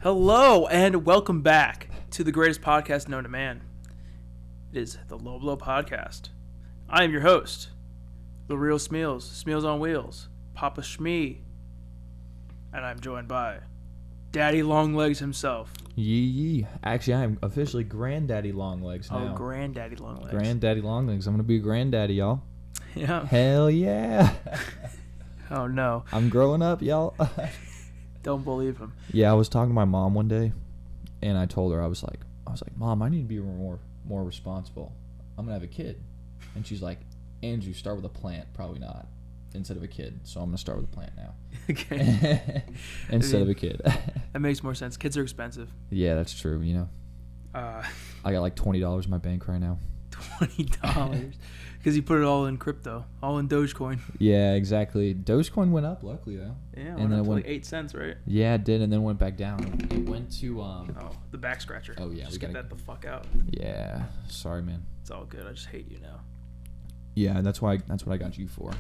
Hello and welcome back to the greatest podcast known to man. It is the Low Blow Podcast. I am your host, the real Smeals on Wheels, Papa Shmee, and I'm joined by Daddy Longlegs himself. Yee. Actually, I am officially Granddaddy Longlegs now. Oh, Granddaddy Longlegs. Granddaddy Longlegs. I'm going to be a granddaddy, y'all. Yeah. Hell yeah. Oh, no. I'm growing up, y'all. Don't believe him. Yeah, I was talking to my mom one day, and I told her, I was like, Mom, I need to be more responsible. I'm going to have a kid. And she's like, Andrew, start with a plant. Probably not. Instead of a kid. So I'm going to start with a plant now. Okay. Instead of a kid. That makes more sense. Kids are expensive. Yeah, that's true, you know. I got like $20 in my bank right now. $20? Because you put it all in crypto. All in Dogecoin. Yeah, exactly. Dogecoin went up, luckily, though. Yeah, and then it went like 8 cents, right? Yeah, it did, and then went back down. It went to the back scratcher. Oh yeah, just get that the fuck out. Yeah, sorry, man. It's all good. I just hate you now. Yeah, that's what I got you for.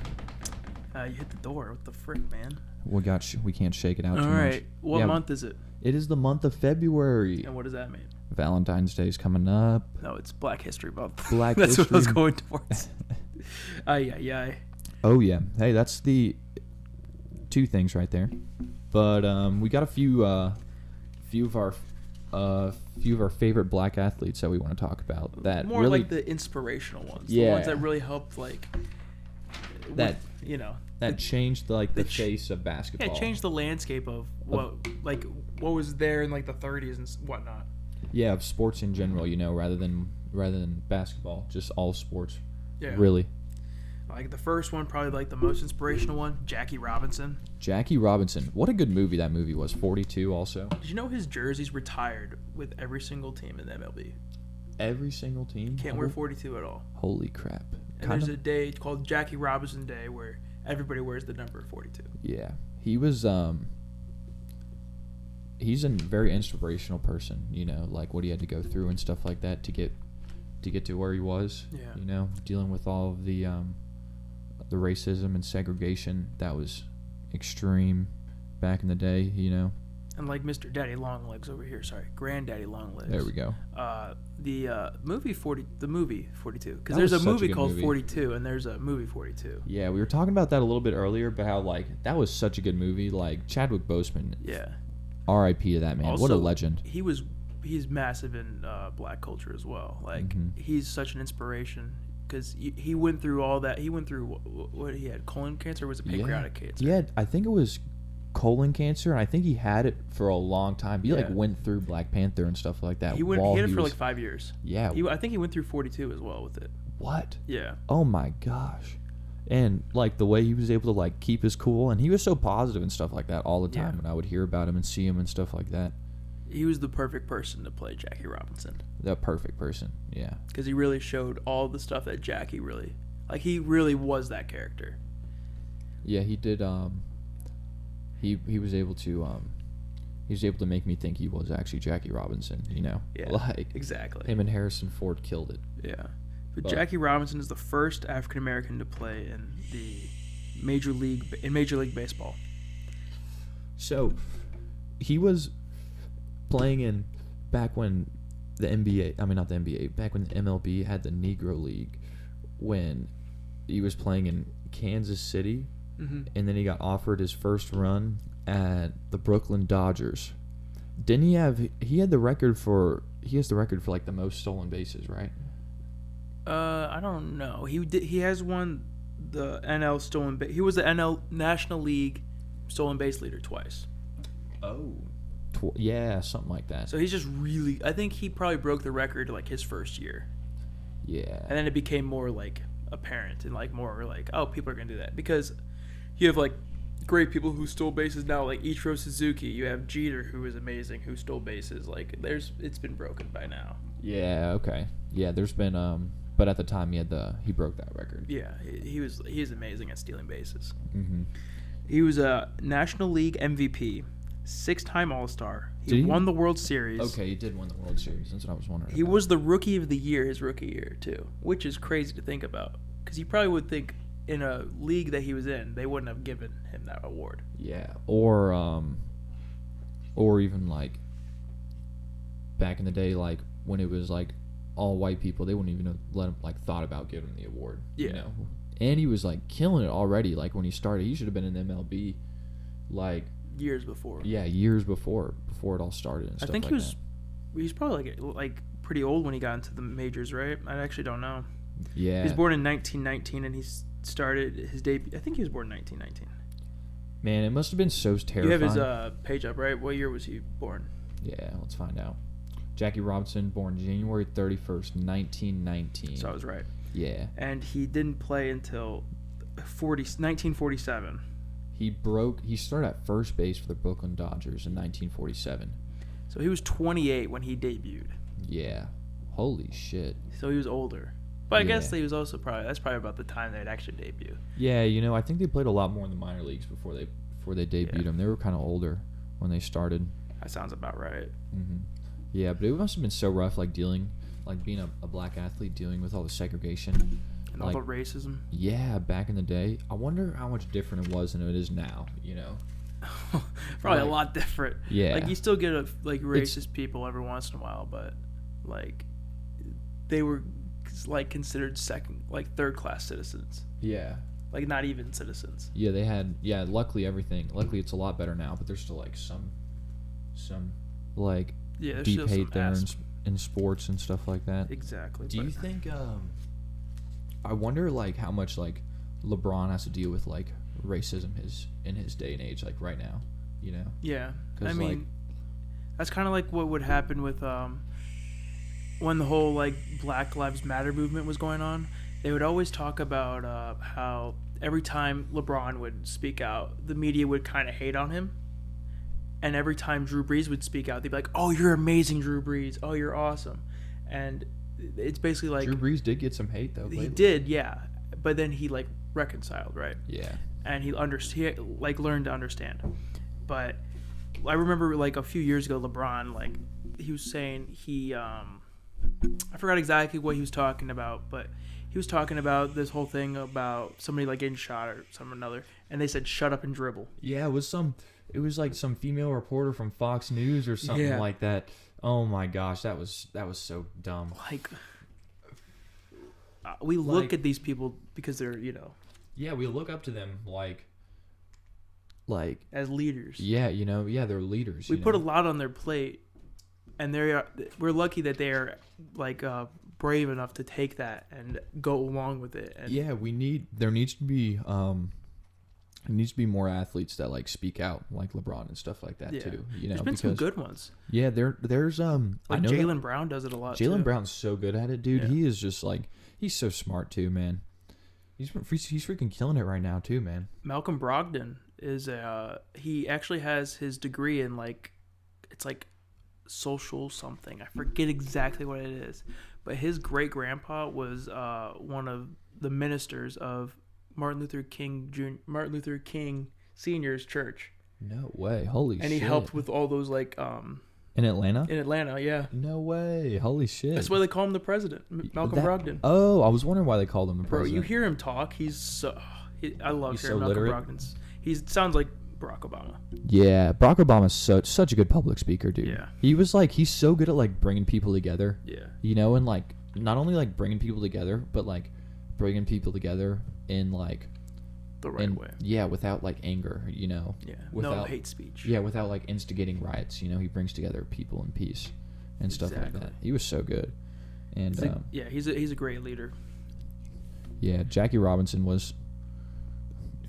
You hit the door. What the frick, man? We can't shake it out. All too right. much. What month is it? It is the month of February. And what does that mean? Valentine's Day is coming up. No, it's Black History Month. That's what I was going towards. Yeah. Oh yeah. Hey, that's the two things right there. But we got a few of our favorite black athletes that we want to talk about. That more really, like the inspirational ones. Yeah. The ones that really helped, like that changed the face of basketball. Yeah, it changed the landscape of what was there in like the 30s and whatnot. Yeah, of sports in general, rather than basketball, just all sports. Yeah. Really. Like the first one, probably like the most inspirational one, Jackie Robinson. Jackie Robinson. What a good movie that movie was. 42 also. Did you know his jersey's retired with every single team in the MLB? Every single team? Can't wear 42 at all. Holy crap. And there's a day called Jackie Robinson Day where everybody wears the number 42. Yeah. He was he's a very inspirational person, like what he had to go through and stuff like that to get to where he was. Yeah. Dealing with all of the racism and segregation that was extreme back in the day, And like Mr. Daddy Longlegs over here, Granddaddy Longlegs. There we go. The movie 42, because That there's was a such a movie good called movie. 42, and there's a movie 42. Yeah, we were talking about that a little bit earlier, but how that was such a good movie. Like Chadwick Boseman. Yeah. R.I.P. to that man. Also, what a legend. He's massive in black culture as well. He's such an inspiration because he went through all that. He went through what he had, colon cancer, or was it pancreatic cancer? Yeah, I think it was colon cancer, and I think he had it for a long time. He went through Black Panther and stuff like that. He had it for like 5 years. Yeah. I think he went through 42 as well with it. What? Yeah. Oh my gosh. And the way he was able to keep his cool, and he was so positive and stuff like that all the time. Yeah. And I would hear about him and see him and stuff like that. He was the perfect person to play Jackie Robinson. The perfect person, yeah. Because he really showed all the stuff that Jackie really, he really was that character. Yeah, he did. He was able to make me think he was actually Jackie Robinson. Yeah. Exactly. Him and Harrison Ford killed it. Yeah. But Jackie Robinson is the first African American to play in the Major League Baseball. So, he was playing in back when the NBA, not the NBA, back when the MLB had the Negro League, when he was playing in Kansas City, mm-hmm. and then he got offered his first run at the Brooklyn Dodgers. Didn't he has the record for the most stolen bases, right? I don't know. He has won the NL stolen base. He was the NL National League stolen base leader twice. Oh. Yeah, something like that. So he's just really. I think he probably broke the record his first year. Yeah. And then it became more apparent and more oh, people are gonna do that because you have great people who stole bases now, like Ichiro Suzuki. You have Jeter, who is amazing, who stole bases. It's been broken by now. Yeah. Okay. Yeah. There's been but at the time he broke that record. Yeah, he is amazing at stealing bases. Mm-hmm. He was a National League MVP, 6-time All-Star. He won the World Series. Okay, he did win the World Series. That's what I was wondering. He was the Rookie of the Year his rookie year too, which is crazy to think about because you probably would think in a league that he was in they wouldn't have given him that award. Yeah, or even back in the day, like when it was like all white people, they wouldn't even have let him like thought about giving him the award. Yeah. You know, and he was like killing it already. Like when he started, he should have been in MLB, like years before. Yeah, years before it all started. And stuff I think like he was. He's probably like pretty old when he got into the majors, right? I actually don't know. Yeah. He was born in 1919, and he started his debut. I think he was born in 1919. Man, it must have been so terrifying. You have his page up, right? What year was he born? Yeah, let's find out. Jackie Robinson, born January 31st, 1919. So I was right. Yeah. And he didn't play until 1947. He started at first base for the Brooklyn Dodgers in 1947. So he was 28 when he debuted. Yeah. Holy shit. So he was older. But I guess he was also that's probably about the time they'd actually debut. Yeah, I think they played a lot more in the minor leagues before they debuted him. They were kind of older when they started. That sounds about right. Mm-hmm. Yeah, but it must have been so rough, like being a black athlete, dealing with all the segregation. And all the racism. Yeah, back in the day. I wonder how much different it was than it is now, Probably a lot different. Yeah. Like, you still get racist people every once in a while, but, like, they were, like, considered third class citizens. Yeah. Like, not even citizens. Yeah, they had, luckily it's a lot better now, but there's still, like, some deep hate there in sports and stuff like that. Exactly. Do you think, I wonder, like, how much, like, LeBron has to deal with, like, racism in his day and age, like, right now, Yeah. I mean, that's kind of like what would happen with, when the whole, like, Black Lives Matter movement was going on. They would always talk about how every time LeBron would speak out, the media would kind of hate on him. And every time Drew Brees would speak out, they'd be like, "Oh, you're amazing, Drew Brees. Oh, you're awesome." And it's basically like... Drew Brees did get some hate, though. He did, yeah. But then he, like, reconciled, right? Yeah. And he learned to understand. But I remember, like, a few years ago, LeBron, like, he was saying I forgot exactly what he was talking about, but he was talking about this whole thing about somebody, like, getting shot or something or another, and they said, "Shut up and dribble." Yeah, it was like some female reporter from Fox News or something like that. Oh my gosh, that was so dumb. Like, we look at these people because they're, Yeah, we look up to them like as leaders. Yeah, they're leaders. We put a lot on their plate, and we're lucky that they are, like, brave enough to take that and go along with it. And there needs to be more athletes that, like, speak out, like LeBron and stuff like that too. There's been some good ones. Yeah, there's like, I know Jaylen Brown does it a lot. Jaylen Brown's so good at it, dude. Yeah. He is just like, he's so smart too, man. He's freaking killing it right now too, man. Malcolm Brogdon is he actually has his degree in, like, it's like social something. I forget exactly what it is, but his great grandpa was one of the ministers of Martin Luther King Sr.'s church. No way. Holy shit. And he helped with all those, like, in Atlanta? In Atlanta, yeah. No way. Holy shit. That's why they call him the president, Malcolm Brogdon. Oh, I was wondering why they called him the president. Bro, you hear him talk, I love hearing Malcolm Brogdon. He sounds like Barack Obama. Yeah, Barack Obama's such a good public speaker, dude. Yeah. He's so good at, like, bringing people together. Yeah. And, like, not only, like, bringing people together, but, like, bringing people together in, like, the right way. Yeah, without, like, anger, Yeah. Without, no hate speech. Yeah, without, like, instigating riots. He brings together people in peace and stuff like that. He was so good. And he's a great leader. Yeah, Jackie Robinson was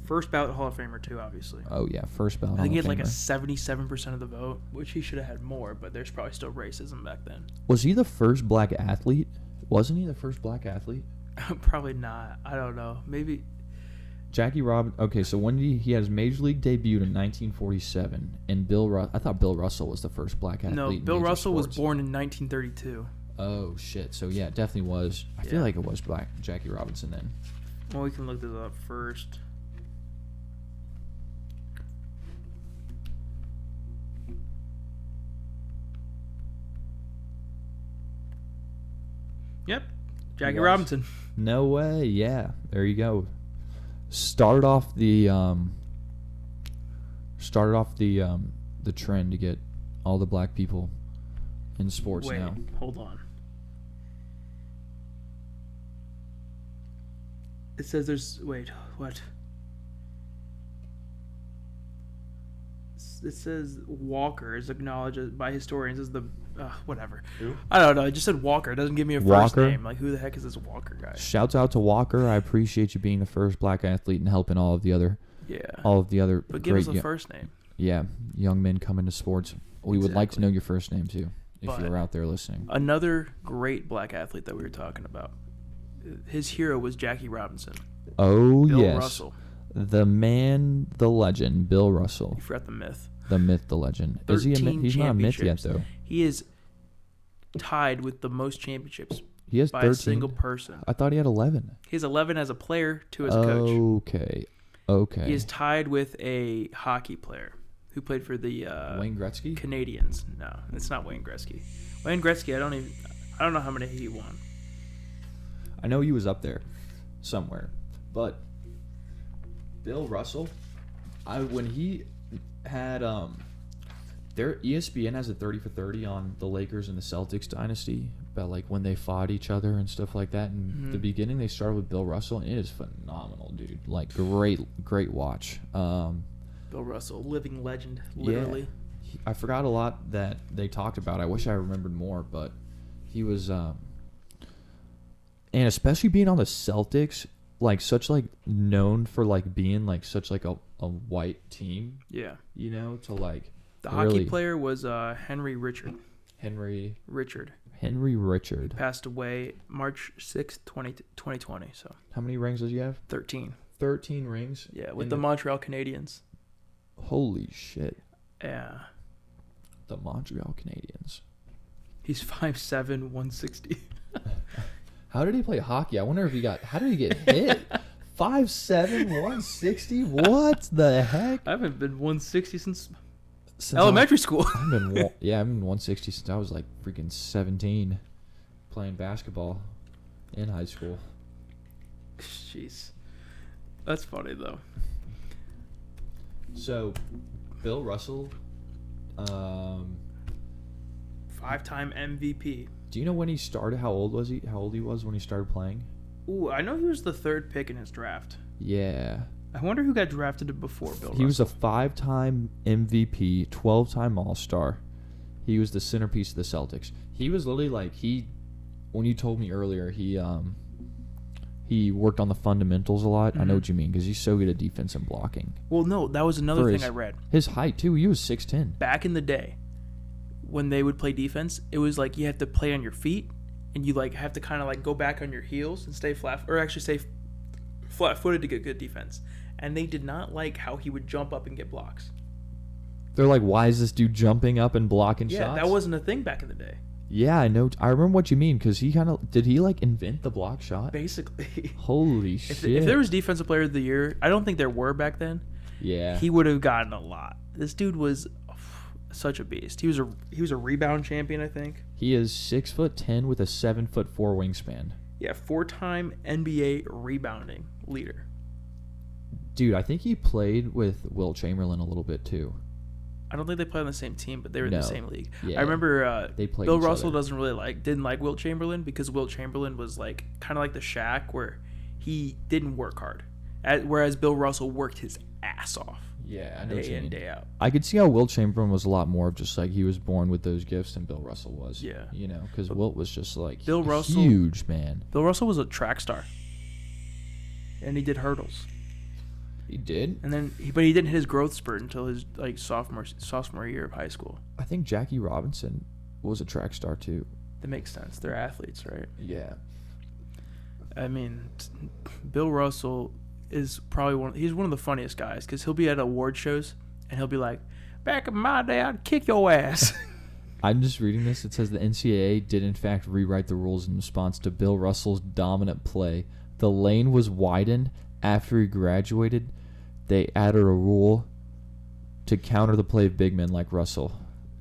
first ballot Hall of Famer too, obviously. Oh yeah, first ballot. I think he had like a 77% of the vote, which he should have had more, but there's probably still racism back then. Was he the first black athlete? Wasn't he the first black athlete? Probably not. I don't know. Maybe. Jackie Robinson. Okay, so when did he had his major league debut in 1947, and I thought Bill Russell was the first black athlete. No, in Bill major Russell sports. was born in 1932. Oh shit! So yeah, it definitely was. I feel like it was black Jackie Robinson then. Well, we can look this up first. Yep, Jackie Robinson. No way. Yeah, there you go. Started off the trend to get all the black people in sports Wait, now. hold on. It says there's... Wait, what? It says Walker is acknowledged by historians as the... whatever. Who? I don't know. It just said Walker. It doesn't give me a first Walker? name. Like, who the heck is this Walker guy? Shouts out to Walker. I appreciate you being the first black athlete and helping all of the other But give us a great first name. young men come into sports. We would like to Exactly. know your first name too, if But- you're out there listening. Another great black athlete that we were talking about. His hero was Jackie Robinson. Oh Bill yes, Russell. the man, the legend, Bill Russell, You forgot the myth. the myth, the legend. Is he a myth? 13 He's not a myth yet championships. though. He is tied with the most championships He has by 13. a single person. I thought he had 11. He has 11 as a player, 2 as a coach. Okay. He is tied with a hockey player who played for the Wayne Gretzky. Canadians. No, it's not Wayne Gretzky. Wayne Gretzky, I don't know how many he won. I know he was up there somewhere, but Bill Russell, when he had their ESPN has a 30 for 30 on the Lakers and the Celtics dynasty about like when they fought each other and stuff like that. In the beginning, they started with Bill Russell, and it is phenomenal, dude. Like great watch. Bill Russell, living legend, literally. Yeah. I forgot a lot that they talked about. I wish I remembered more, but he was and especially being on the Celtics, like such like known for like being like such like a white team, Yeah. you know, to like The really hockey player was Henry Richard. Henry Richard Richard. passed away March 6th, 2020. So How many rings does he have? 13. 13 rings. Yeah, with in the Montreal Canadiens. Holy shit. Yeah. The Montreal Canadiens. He's 5'7", 160. How did he play hockey? I wonder if how did he get hit? 5'7", 160? What the heck? I haven't been 160 since Since elementary school. I've been 160 since I was like freaking 17, playing basketball in high school. Jeez. That's funny, though. So, Bill Russell, 5-time MVP. do you know when he started? How old was he? How old he was when he started playing? Ooh, I know he was the 3rd pick in his draft. Yeah. I wonder who got drafted before Bill Russell. He was a 5-time MVP, 12-time All-Star. He was the centerpiece of the Celtics. He was literally like when you told me earlier, he worked on the fundamentals a lot. I know what you mean because he's so good at defense and blocking. Well, no, that was another thing I read. His height too. He was 6'10". Back in the day, when they would play defense, it was like you have to play on your feet, and you like have to kind of like go back on your heels and stay flat, or actually stay flat-footed to get good defense. And they did not like how he would jump up and get blocks. They're like, why is this dude jumping up and blocking Yeah, shots? that wasn't a thing back in the day. Yeah, I know. I remember what you mean because did he like invent the block shot? Basically. Holy shit. If there was Defensive Player of the Year, I don't think there were back then. Yeah. He would have gotten a lot. This dude was such a beast. He was a rebound champion, I think. He is 6'10" with a 7'4" wingspan. Yeah, 4-time NBA rebounding leader. Dude, I think he played with Wilt Chamberlain a little bit too. I don't think they played on the same team, but they were in No. the same league. Yeah. I remember They played Bill each Russell other. didn't like Wilt Chamberlain because Wilt Chamberlain was like kind of like the Shaq where he didn't work hard, whereas Bill Russell worked his ass off Yeah, I know what day you in mean. day out. I could see how Wilt Chamberlain was a lot more of just like he was born with those gifts than Bill Russell was. Yeah. You know, because Wilt was just like Bill Russell- huge, man. Bill Russell was a track star, and he did hurdles. He did. And then, but he didn't hit his growth spurt until his like sophomore year of high school. I think Jackie Robinson was a track star too. That makes sense. They're athletes, right? Yeah. I mean, Bill Russell is probably he's one of the funniest guys because he'll be at award shows and he'll be like, "Back in my day, I'd kick your ass." I'm just reading this. It says the NCAA did in fact rewrite the rules in response to Bill Russell's dominant play. The lane was widened after he graduated. They added a rule to counter the play of big men like Russell.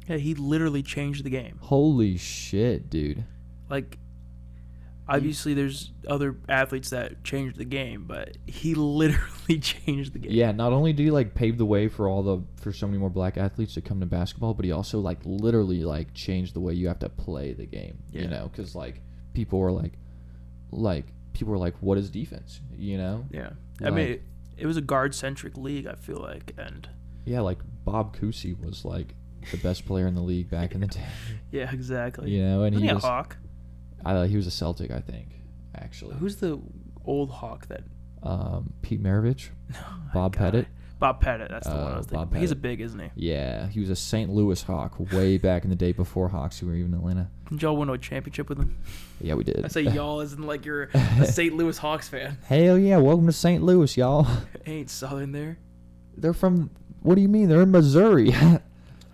Yeah, he literally changed the game. Holy shit, dude. Like, Obviously, there's other athletes that changed the game, but he literally changed the game. Yeah, not only did he like pave the way for so many more black athletes to come to basketball, but he also like literally like changed the way you have to play the game. Yeah. You know, because like people were like, what is defense? You know? Yeah. Like, I mean, it was a guard-centric league, I feel like, and yeah, like Bob Cousy was like the best player in the league back in the day. yeah, exactly. You know, and Wasn't he he a was Hawk? he was a Celtic, I think, actually. Who's the old Hawk that? Pete Maravich, Bob God. Pettit. Bob Pettit, that's the one I was Bob thinking. He's a Pettit. big, isn't he? Yeah, he was a St. Louis Hawk way back in the day before Hawks who were even in Atlanta. Did y'all win a championship with him? Yeah, we did. I say y'all as in like you're a St. Louis Hawks fan. Hell yeah, welcome to St. Louis, y'all. Ain't Southern there. They're from, what do you mean? They're in Missouri.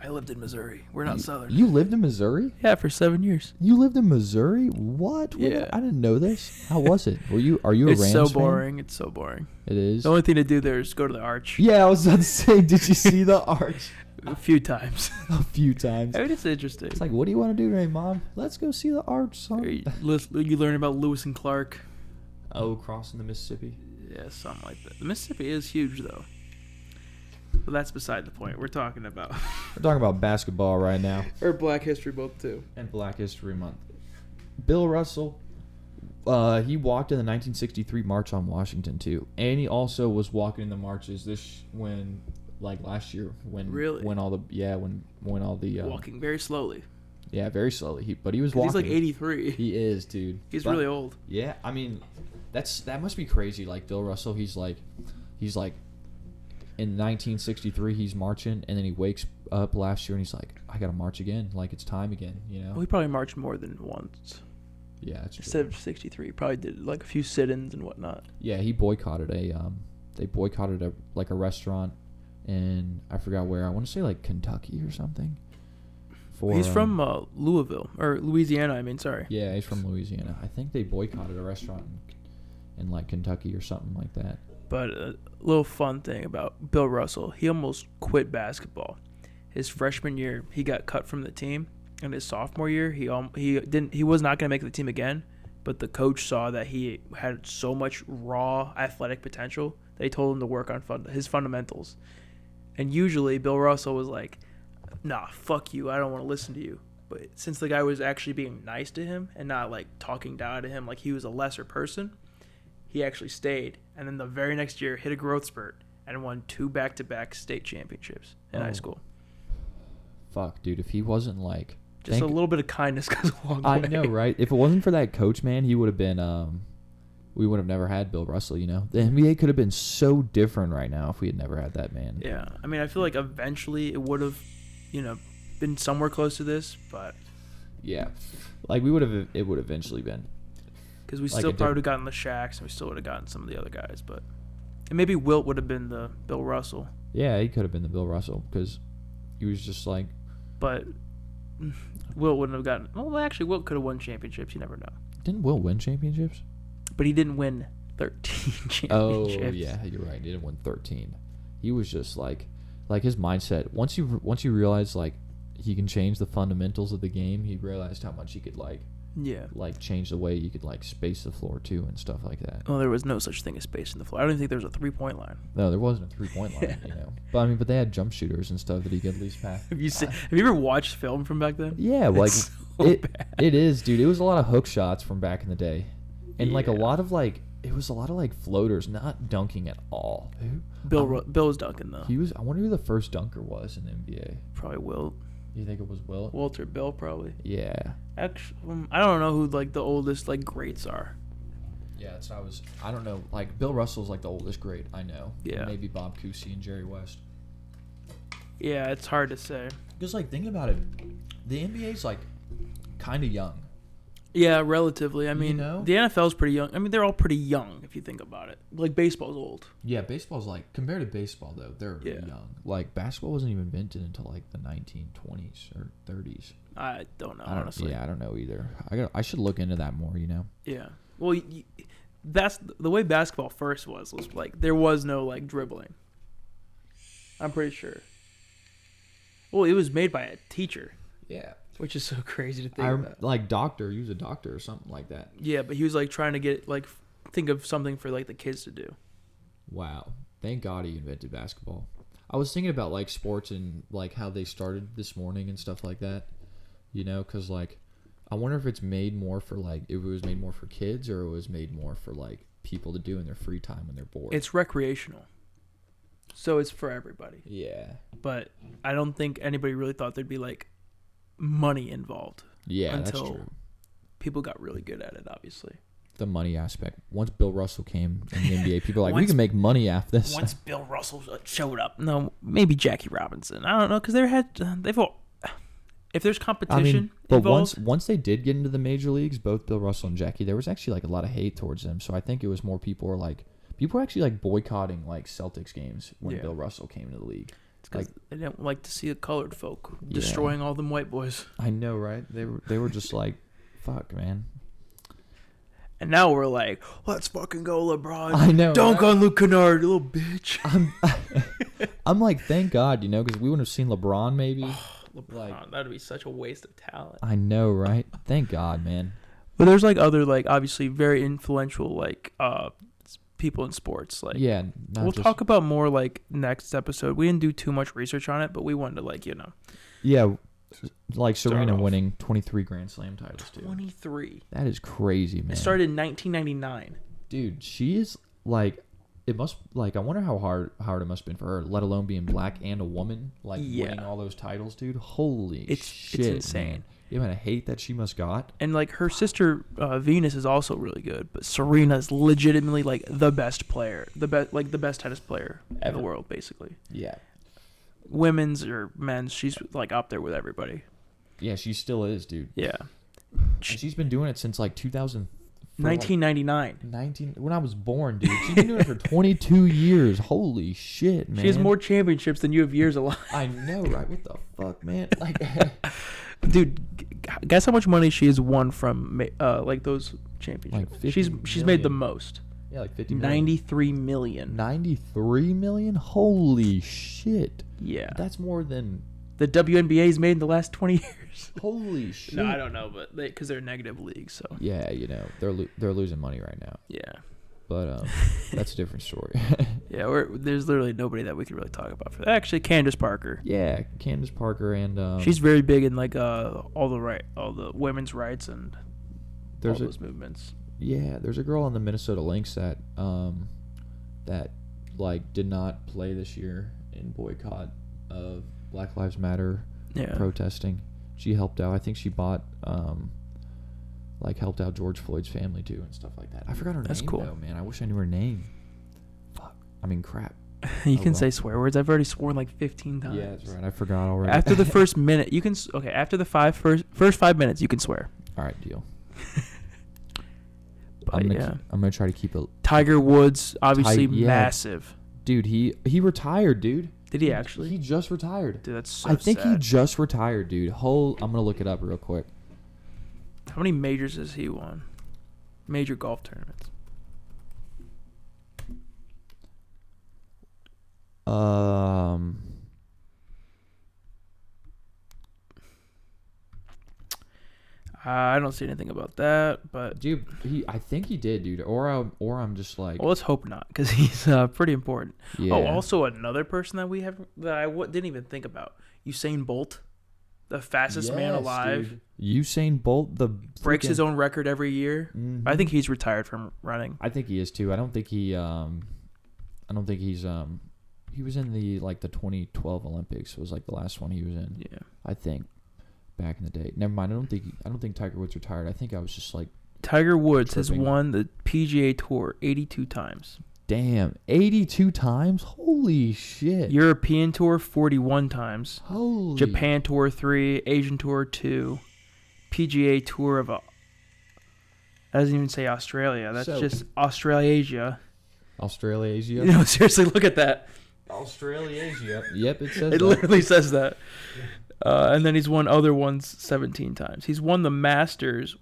I lived in Missouri. We're not Southern. You lived in Missouri? Yeah, for 7 years. You lived in Missouri? What? Yeah. I didn't know this. How was it? Are you a It's Rams so fan? boring. It's so boring. It is? The only thing to do there is go to the Arch. Yeah, I was about to say, did you see the Arch? A few times. A few times. I mean, it's interesting. It's like, what do you want to do today, Mom? Let's go see the Arch, son. You learn about Lewis and Clark. Oh, crossing the Mississippi. Yeah, something like that. The Mississippi is huge, though. But that's beside the point. We're talking about We're talking about basketball right now. or Black History Month too. And Black History Month. Bill Russell, he walked in the 1963 March on Washington too, and he also was walking in the marches last year when all the Walking very slowly. Yeah, very slowly. But he was 'Cause walking. he's like 83. He is, dude. He's really old. Yeah, I mean, that must be crazy. Like Bill Russell, he's like in 1963 he's marching, and then he wakes up last year and he's like, I gotta march again. Like it's time again, you know. Well, he probably marched more than once. Yeah, that's true. Instead of 63, he probably did like a few sit-ins and whatnot. Yeah, he boycotted a restaurant in, I forgot where. I want to say like Kentucky or something. He's from Louisville or Louisiana. I mean, sorry. Yeah, he's from Louisiana. I think they boycotted a restaurant in like Kentucky or something like that. But a little fun thing about Bill Russell, he almost quit basketball. His freshman year, he got cut from the team, and his sophomore year, he was not going to make the team again. But the coach saw that he had so much raw athletic potential that he told him to work on his fundamentals. And usually, Bill Russell was like, "Nah, fuck you. I don't want to listen to you." But since the guy was actually being nice to him and not like talking down to him like he was a lesser person, he actually stayed. And then the very next year, hit a growth spurt and won 2 back-to-back state championships in high school. Fuck, dude. If he wasn't like... Just a little bit of kindness goes a long way. I know, right? If it wasn't for that coach, man, he would have been... we would have never had Bill Russell, you know? The NBA could have been so different right now if we had never had that man. Yeah. I mean, I feel like eventually it would have, been somewhere close to this, but... Yeah. Like, it would have eventually been. Because we still probably would have gotten the Shaqs, and we still would have gotten some of the other guys, but... And maybe Wilt would have been the Bill Russell. Yeah, he could have been the Bill Russell, because he was just like... But Wilt wouldn't have gotten... Well, actually, Wilt could have won championships. You never know. Didn't Wilt win championships? But he didn't win 13 championships. Oh, yeah, you're right. He didn't win 13. He was just like his mindset. Once you realize, like, he can change the fundamentals of the game, he realized how much he could, like change the way you could, like, space the floor, too, and stuff like that. Well, there was no such thing as spacing the floor. I don't even think there was a three-point line. No, there wasn't a three-point line, you know. But they had jump shooters and stuff that he could at least pass. Have you ever watched film from back then? Yeah, like, so bad. It is, dude. It was a lot of hook shots from back in the day. And, like, it was a lot of, like, floaters, not dunking at all. Bill was dunking, though. I wonder who the first dunker was in the NBA. Probably Wilt. You think it was Wilt? Walter Bill, probably. Yeah. Actually, I don't know who, like, the oldest, like, greats are. Yeah, I don't know. Like, Bill Russell's, like, the oldest great, I know. Yeah. Maybe Bob Cousy and Jerry West. Yeah, it's hard to say. Because, like, thinking about it, the NBA's, like, kind of young. Yeah, relatively. I mean, know? the NFL's pretty young. I mean, they're all pretty young if you think about it. Like, baseball's old. Yeah, baseball's, like, compared to baseball, though, they're young. Like, basketball wasn't even invented until, like, the 1920s or 30s. I don't know, honestly. Yeah, I don't know either. I should look into that more, you know? Yeah. Well, that's the way basketball first was like, there was no, like, dribbling. I'm pretty sure. Well, it was made by a teacher. Yeah. which is so crazy to think about. Like doctor, he was a doctor or something like that. Yeah, but he was like trying to get like think of something for like the kids to do. Wow. Thank God he invented basketball. I was thinking about like sports and like how they started this morning and stuff like that. You know, because like I wonder if it's made more for like if it was made more for kids or it was made more for like people to do in their free time when they're bored. It's recreational, so it's for everybody. Yeah. But I don't think anybody really thought there'd be like money involved. Yeah, until that's true. People got really good at it, obviously. The money aspect. Once Bill Russell came in the NBA, people were like, we can make money off this. Once Bill Russell showed up, no, maybe Jackie Robinson. I don't know because they've all. If there's competition but involved, once they did get into the major leagues, both Bill Russell and Jackie, there was actually like a lot of hate towards them. So I think it was more people were actually like boycotting like Celtics games when Bill Russell came to the league. It's because they didn't like to see the colored folk destroying all them white boys. I know, right? They were just like, fuck, man. And now we're like, let's fucking go, LeBron. I know. Dunk on Luke Kennard, you little bitch. I'm like, thank God, you know, because we wouldn't have seen LeBron maybe. LeBron, that'd be such a waste of talent. I know, right? Thank God, man. But there's like other like obviously very influential like people in sports. Like we'll talk about more like next episode. We didn't do too much research on it, but we wanted to like Yeah, like Serena winning 23 Grand Slam titles too. 23. That is crazy, man. It started in 1999. Dude, she is like. It must I wonder how hard it must have been for her, let alone being black and a woman, winning all those titles, dude. Holy shit, it's insane. Man. The amount of hate that she must got. And like her sister Venus is also really good, but Serena is legitimately like the best player, the best tennis player in the world, basically. Yeah. Women's or men's, she's like up there with everybody. Yeah, she still is, dude. Yeah. And she's been doing it since like 1999. When I was born, dude. She's been doing it for 22 years. Holy shit, man. She has more championships than you have years alive. I know, right? What the fuck, man? Like, dude, guess how much money she has won from like those championships? Like she's made the most. Yeah, like 50 million. 93 million. 93 million? Holy shit. Yeah. That's more than the WNBA's made in the last 20 years. Holy shit. No, I don't know, but because they're negative leagues, so. Yeah, you know, they're losing money right now. Yeah. But that's a different story. Yeah, there's literally nobody that we can really talk about for that. Actually, Candace Parker. Yeah, Candace Parker and she's very big in like all the women's rights and all those movements. Yeah, there's a girl on the Minnesota Lynx that like did not play this year in boycott of Black Lives Matter protesting. She helped out. I think she bought helped out George Floyd's family too and stuff like that. I forgot her name cool. though, man. I wish I knew her name. Fuck. I mean, crap. You can say swear words. I've already sworn like 15 times. Yeah, that's right. I forgot already. After the first minute, you can. Okay, after the first 5 minutes, you can swear. All right, deal. But I'm gonna try to keep it. Tiger Woods, obviously massive. Dude, he retired, dude. Did he actually? He just retired. Dude, that's so I think sad. he just retired, dude. I'm gonna look it up real quick. How many majors has he won? Major golf tournaments. I don't see anything about that, but dude, I think he did, dude. Or I'm just like. Well, let's hope not, because he's pretty important. Yeah. Oh, also another person that we have that I didn't even think about: Usain Bolt, the fastest man alive. Dude. Usain Bolt, breaks his own record every year. Mm-hmm. I think he's retired from running. I think he is too. I don't think he's he was in the 2012 Olympics was like the last one he was in. Yeah. I think. Back in the day. Never mind. I don't think Tiger Woods retired. I think I was just like. Tiger Woods has won the PGA Tour 82 times. Damn, 82 times? Holy shit. European Tour 41 times. Holy. Japan Tour 3, Asian Tour 2, PGA Tour of that doesn't even say Australia. That's just Australasia. Australasia? No, seriously, look at that. Australasia. Yep, it says it literally says that. And then he's won other ones 17 times. He's won the Masters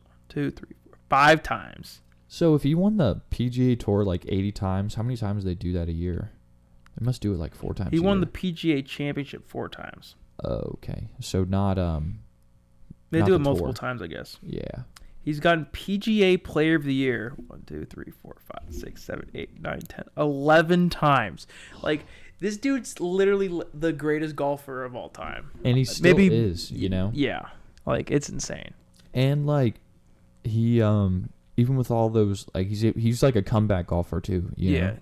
5 times. So if he won the PGA Tour 80 times, how many times do they do that a year? They must do it 4 times. He won the PGA Championship 4 times. Okay, so not They Not do the it multiple tour. times, I guess. Yeah. He's gotten PGA Player of the Year 1, 2, 3, 4, 5, 6, 7, 8, 9, 10, 11 times. Like, this dude's literally the greatest golfer of all time. And he still is, you know? Yeah. Like, it's insane. And, like, he, even with all those, like, he's like a comeback golfer, too. You know?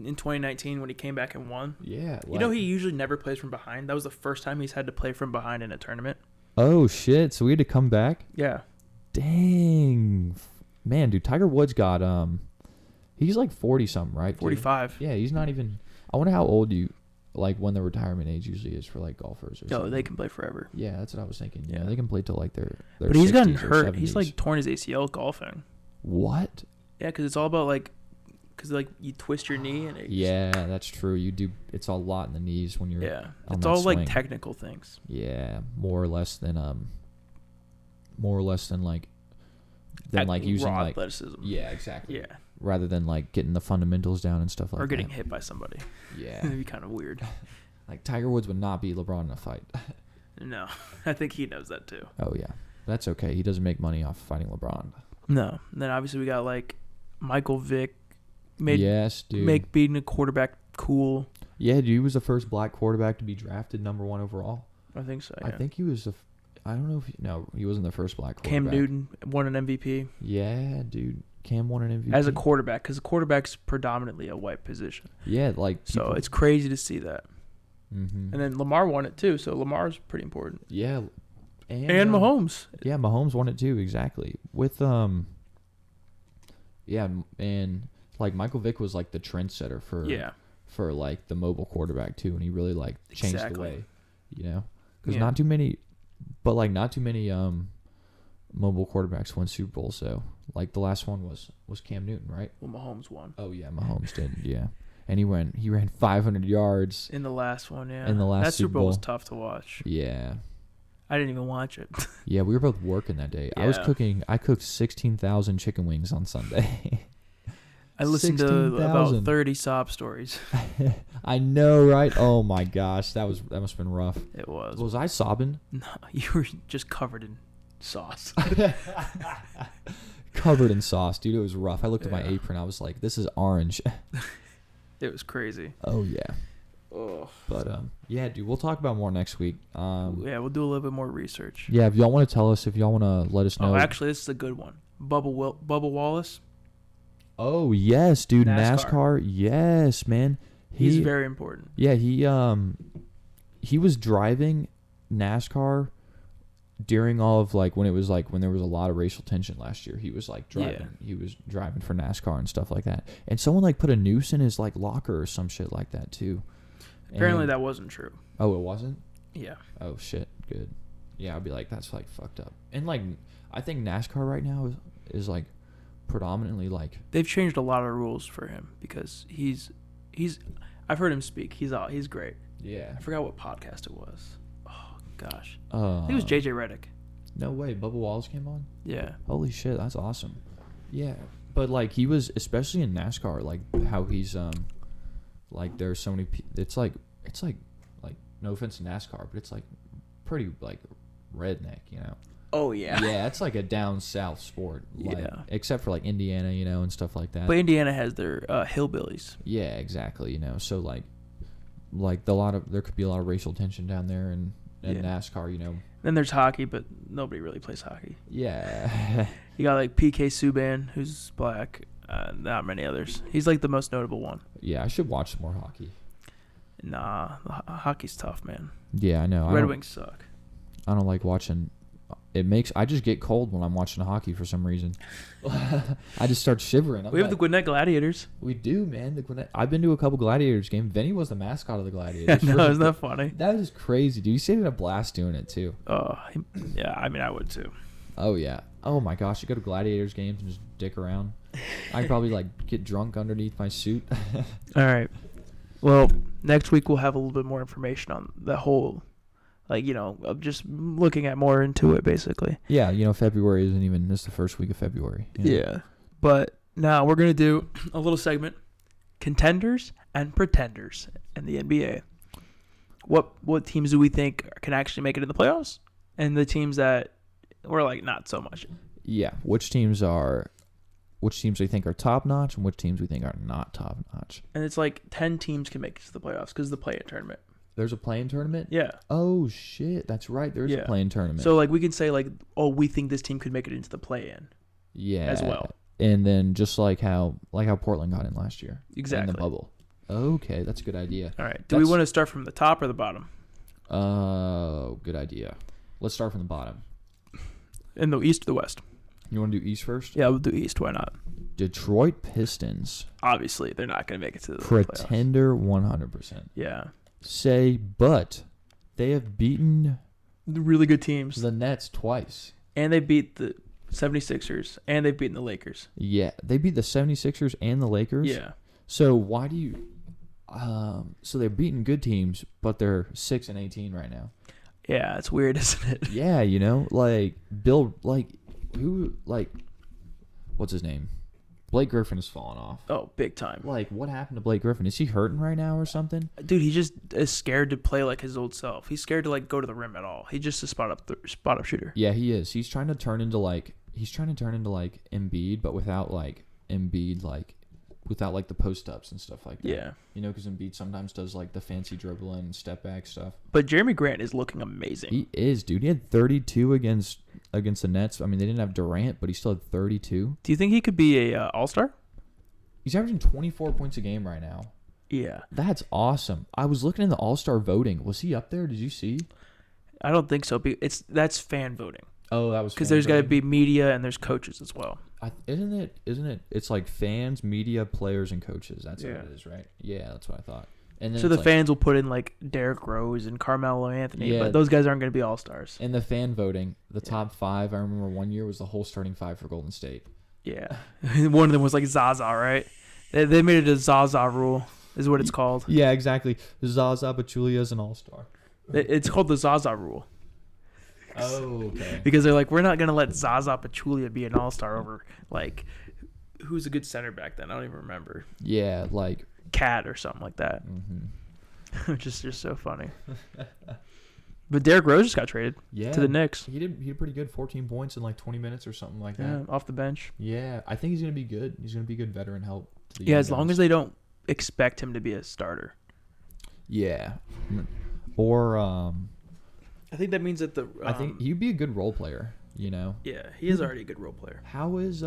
In 2019 when he came back and won. Yeah. You know, he usually never plays from behind. That was the first time he's had to play from behind in a tournament. Oh, shit. So we had to come back? Yeah. Dang. Man, dude, Tiger Woods got, he's like 40-something, right? 45. Yeah, he's not even, I wonder how old like, when the retirement age usually is for, like, golfers or No, something. they can play forever. Yeah, that's what I was thinking. Yeah, Yeah. they can play till, like, their But he's gotten 60s or hurt. He's, 70s. like, torn his ACL golfing. What? Yeah, because it's all about, like, you twist your knee and it Yeah, that's true. You do. It's a lot in the knees when you're. yeah. on It's that all, swing. like, technical things. Yeah, more or less than like using raw like. athleticism. Yeah, exactly. Yeah. Rather than like getting the fundamentals down and stuff like that. Or getting hit by somebody. Yeah. That'd be kind of weird. Like Tiger Woods would not beat LeBron in a fight. No. I think he knows that too. Oh yeah, that's okay. He doesn't make money off fighting LeBron. No. And then obviously we got like Michael Vick made beating a quarterback cool. Yeah, dude, he was the first black quarterback to be drafted #1 overall. I think so. Yeah. I think he was I don't know if he wasn't the first black quarterback. Cam Newton won an MVP. Yeah, dude. Cam won an MVP. As a quarterback, because the quarterback's predominantly a white position. Yeah, like So it's crazy to see that. Mm-hmm. And then Lamar won it too, so Lamar's pretty important. Yeah, And Mahomes. Yeah, Mahomes won it too. Exactly. With yeah, and like Michael Vick was like the trendsetter for like the mobile quarterback too, and he really like changed the way, you know, because not too many mobile quarterbacks won Super Bowl. So like the last one was Cam Newton, right? Well, Mahomes won. Oh yeah, Mahomes did. Yeah, and he ran 500 yards in the last one. Yeah, in the last that Super Bowl Bowl was tough to watch. Yeah. I didn't even watch it. Yeah, we were both working that day. Yeah. I cooked 16,000 chicken wings on Sunday. I listened to about 30 sob stories. I know, right? Oh my gosh, that must have been rough. It was. Was I sobbing? No, you were just covered in sauce. Covered in sauce, dude. It was rough. I looked at my apron. I was like, "This is orange." It was crazy. Oh yeah. Oh. But yeah, dude. We'll talk about more next week. Yeah, we'll do a little bit more research. Yeah, if y'all want to tell us, if y'all want to let us know. Oh, actually, this is a good one. Bubba Wallace. Oh yes, dude. NASCAR. Yes, man. He's very important. Yeah, he was driving NASCAR during all of like when there was a lot of racial tension last year. He was like driving. Yeah. He was driving for NASCAR and stuff like that. And someone like put a noose in his like locker or some shit like that too. Apparently that wasn't true. Oh, it wasn't? Yeah. Oh shit. Good. Yeah, I'd be like, that's like fucked up. And like I think NASCAR right now is like predominantly like they've changed a lot of rules for him because he's I've heard him speak. He's great. Yeah. I forgot what podcast it was. Oh gosh. I think it was JJ Redick. No way. Bubba Wallace came on? Yeah. Holy shit, that's awesome. Yeah. But like he was, especially in NASCAR, like how he's like there's so many it's like no offense to NASCAR, but it's like pretty like redneck, you know. Oh yeah. Yeah, it's like a down south sport. Like, yeah. Except for like Indiana, you know, and stuff like that. But Indiana has their hillbillies. Yeah, exactly. You know, so like there could be a lot of racial tension down there in NASCAR, you know. Then there's hockey, but nobody really plays hockey. Yeah. You got like PK Subban, who's black. Not many others. He's like the most notable one. Yeah, I should watch some more hockey. Nah, hockey's tough, man. Yeah, I know. Red Wings suck. I don't like watching. I just get cold when I'm watching hockey for some reason. I just start shivering. We have the Gwinnett Gladiators. We do, man. I've been to a couple Gladiators games. Vinny was the mascot of the Gladiators. No, isn't that funny? That is crazy, dude. You said he had a blast doing it too. Oh, yeah. I mean, I would too. Oh yeah. Oh my gosh, you go to Gladiators games and just dick around. I'd probably like get drunk underneath my suit. All right. Well, next week we'll have a little bit more information on the whole. Like, you know, of just looking at more into it, basically. Yeah, you know, February isn't even, this is the first week of February. Yeah. But now we're going to do a little segment, Contenders and Pretenders in the NBA. What teams do we think can actually make it in the playoffs? And the teams that we're like not so much. Yeah, which teams we think are top notch and which teams we think are not top notch. And it's like 10 teams can make it to the playoffs because of the play-in tournament. There's a play-in tournament? Yeah. Oh shit, that's right. There's a play-in tournament. So like we can say like, oh, we think this team could make it into the play-in. Yeah. As well. And then just like how Portland got in last year. Exactly. In the bubble. Okay, that's a good idea. All right. Do we want to start from the top or the bottom? Good idea. Let's start from the bottom. In the East or the West? You want to do East first? Yeah, we'll do East. Why not? Detroit Pistons. Obviously, they're not going to make it to the Pretender playoffs. 100%. Yeah. But they have beaten the really good teams. The Nets twice. And they beat the 76ers. And they've beaten the Lakers. Yeah. They beat the 76ers and the Lakers? Yeah. So why do you... so they're beating good teams, but they're 6-18 right now. Yeah, it's weird, isn't it? Yeah, what's his name? Blake Griffin has fallen off. Oh, big time. What happened to Blake Griffin? Is he hurting right now or something? Dude, he just is scared to play like his old self. He's scared to go to the rim at all. He's just a spot up shooter. Yeah, he is. He's trying to turn into Embiid, but without Embiid without the post ups and stuff like that. Yeah. Because Embiid sometimes does the fancy dribbling and step back stuff. But Jeremy Grant is looking amazing. He is, dude. He had 32 against the Nets. I mean, they didn't have Durant, but he still had 32. Do you think he could be a All-Star? He's averaging 24 points a game right now. Yeah. That's awesome. I was looking in the All-Star voting. Was he up there? Did you see? I don't think so. That's fan voting. Oh, that was because there's got to be media and there's coaches as well. Isn't it? It's like fans, media, players, and coaches. That's what it is, right? Yeah, that's what I thought. And then so the fans will put in Derrick Rose and Carmelo Anthony, but those guys aren't going to be all-stars. And the fan voting, the top 5, I remember one year was the whole starting 5 for Golden State. Yeah. One of them was Zaza, right? They made it a Zaza rule, is what it's called. Yeah, exactly. Zaza Pachulia is an all-star. It's called the Zaza rule. Oh, okay. Because they're we're not going to let Zaza Pachulia be an all-star over, who's a good center back then? I don't even remember. Yeah, Cat or something like that. Mm-hmm. Which is just so funny. But Derrick Rose just got traded to the Knicks. He did pretty good, 14 points in 20 minutes or something like that. Yeah, off the bench. Yeah, I think he's going to be good. He's going to be good veteran help. Yeah, as long as they don't expect him to be a starter. Yeah. Or I think that means that I think he'd be a good role player, Yeah, he is already a good role player. How is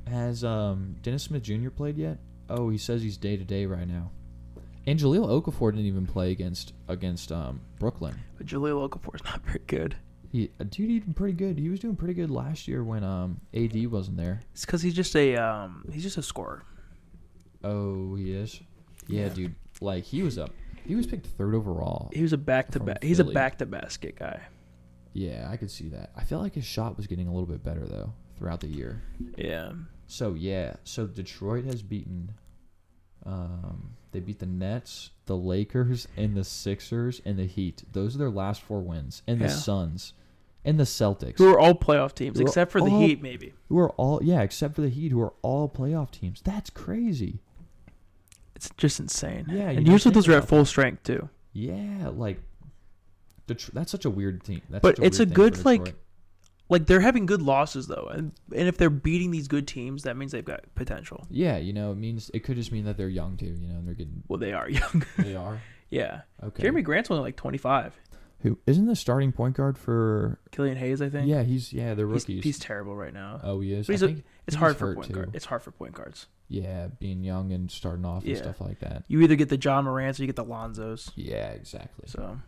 has Dennis Smith Jr. played yet? Oh, he says he's day-to-day right now. And Jahlil Okafor didn't even play against Brooklyn. But Jahlil Okafor's not very good. He's doing pretty good. He was doing pretty good last year when AD wasn't there. It's because he's just a scorer. Oh, he is? Yeah, dude. He was picked 3rd overall. He was a back-to-back. He's a back-to-basket guy. Yeah, I could see that. I feel like his shot was getting a little bit better, though, throughout the year. Yeah. So Detroit has beaten they beat the Nets, the Lakers, and the Sixers, and the Heat. Those are their last 4 wins. And the Suns. And the Celtics. Who are all playoff teams, except for the Heat, maybe. Except for the Heat, who are all playoff teams. That's crazy. It's just insane. Yeah. And usually those are at full strength, too. Yeah, that's such a weird team. But it's a good, they're having good losses, though. And if they're beating these good teams, that means they've got potential. Yeah, it could just mean that they're young, too. And they're getting... Well, they are young. They are? Yeah. Okay. Jeremy Grant's only 25. Who isn't the starting point guard for... Killian Hayes, I think. Yeah, they're rookies. He's terrible right now. Oh, he is? But it's hard for point guards. It's hard for point guards. Yeah, being young and starting off and stuff like that. You either get the John Morants or you get the Lonzos. Yeah, exactly. So...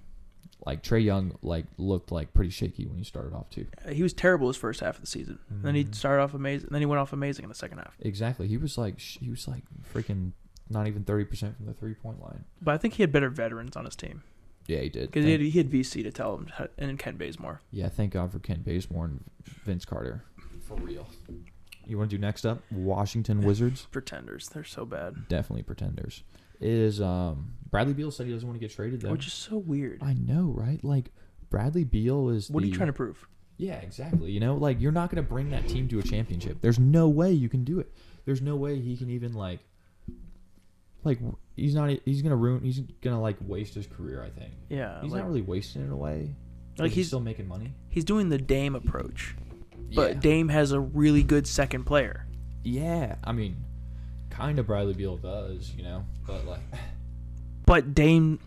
Trae Young looked pretty shaky when he started off too. He was terrible his first half of the season. Mm-hmm. Then he started off amazing. Then he went off amazing in the second half. Exactly. He was freaking not even 30% from the 3-point line. But I think he had better veterans on his team. Yeah, he did. Because he had VC to tell him, and Ken Bazemore. Yeah, thank God for Ken Bazemore and Vince Carter. For real. You want to do next up? Washington Wizards. Pretenders. They're so bad. Definitely pretenders. Is Bradley Beal said he doesn't want to get traded though. Which is so weird. I know, right? Bradley Beal is What are you trying to prove? Yeah, exactly. You're not going to bring that team to a championship. There's no way you can do it. There's no way he can even he's going to waste his career, I think. Yeah. He's not really wasting it away. Like he's still making money. He's doing the Dame approach, but Yeah. Dame has a really good second player. Yeah, I mean, kind of Bradley Beal does, but like. But Dame's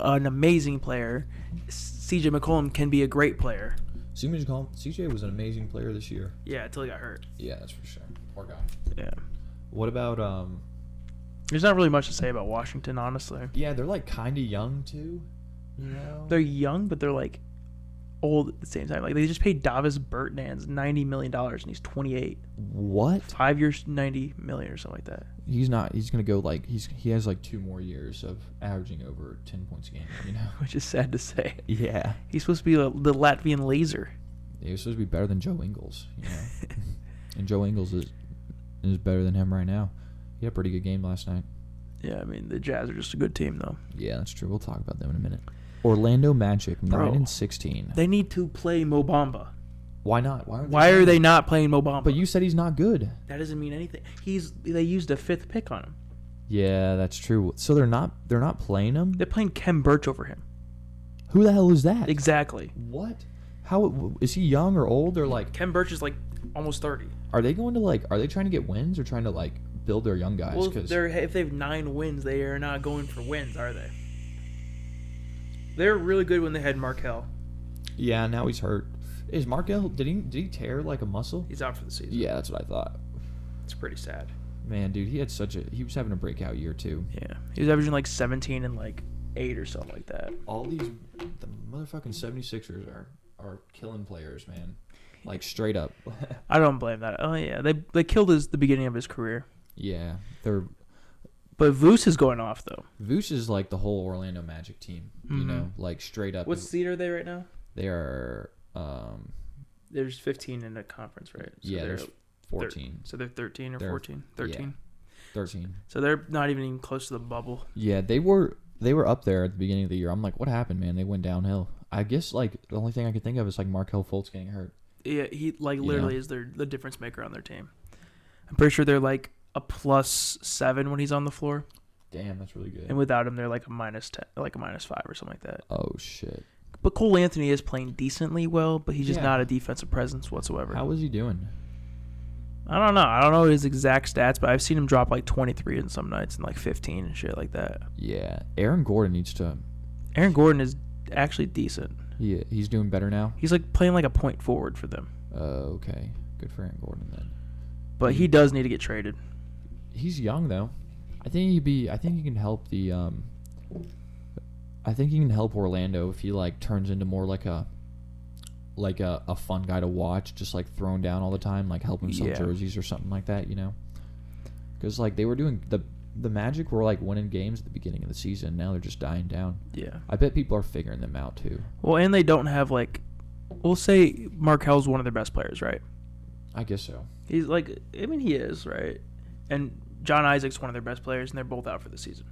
an amazing player. CJ McCollum can be a great player. CJ was an amazing player this year. Yeah, until he got hurt. Yeah, that's for sure. Poor guy. Yeah. What about There's not really much to say about Washington, honestly. Yeah, they're like kind of young too. They're young, but they're like old at the same time. Like they just paid Davis Bertans $90 million, and he's 28. What? 5 years, $90 million or something like that. He's not. He's gonna go like he has like 2 more years of averaging over 10 points a game. Which is sad to say. Yeah. He's supposed to be the Latvian laser. Yeah, he's supposed to be better than Joe Ingles. And Joe Ingles is better than him right now. He had a pretty good game last night. Yeah, I mean the Jazz are just a good team though. Yeah, that's true. We'll talk about them in a minute. Orlando Magic 9-16. They need to play Mo Bamba. Why not? Why are they not playing Mo Bamba? But you said he's not good. That doesn't mean anything. They used a 5th pick on him. Yeah, that's true. So they're not playing him? They're playing Kem Birch over him. Who the hell is that? Exactly. What? How is he young or old or like? Kem Birch is like almost 30. Are they going to like? Are they trying to get wins or trying to like build their young guys? Well, if they have 9 wins, they are not going for wins, are they? They're really good when they had Markelle. Yeah, now he's hurt. Is Markelle? Did he tear like a muscle? He's out for the season. Yeah, that's what I thought. It's pretty sad. Man, dude, he was having a breakout year too. Yeah, he was averaging like 17 and like 8 or something like that. The motherfucking 76ers are killing players, man. Like straight up. I don't blame that. Oh yeah, they killed the beginning of his career. Yeah, But Vooch is going off though. Vooch is like the whole Orlando Magic team, like straight up. What seed are they right now? They are. There's 15 in the conference, right? So yeah, there's 14. So they're 13 or 14? 13. Yeah, 13. So they're not even close to the bubble. Yeah, they were up there at the beginning of the year. I'm like, what happened, man? They went downhill. I guess like the only thing I could think of is like Markelle Fultz getting hurt. Yeah, he like literally is the difference maker on their team. I'm pretty sure they're like a +7 when he's on the floor. Damn, that's really good. And without him, they're like a -10, like a -5 or something like that. Oh shit. But Cole Anthony is playing decently well, but he's just not a defensive presence whatsoever. How is he doing? I don't know. I don't know his exact stats, but I've seen him drop like 23 in some nights and like 15 and shit like that. Yeah, Aaron Gordon is actually decent. Yeah, he's doing better now. He's like playing like a point forward for them. Okay, good for Aaron Gordon then. But he does need to get traded. He's young though. I think he can help the I think he can help Orlando if he like turns into more like a fun guy to watch, just like thrown down all the time, like helping sell jerseys or something like that, Because like they were doing the Magic were like winning games at the beginning of the season. Now they're just dying down. Yeah. I bet people are figuring them out too. Well, and they don't have like, we'll say Markel's one of their best players, right? I guess so. He's like, I mean, he is, right? And John Isaac's one of their best players, and they're both out for the season.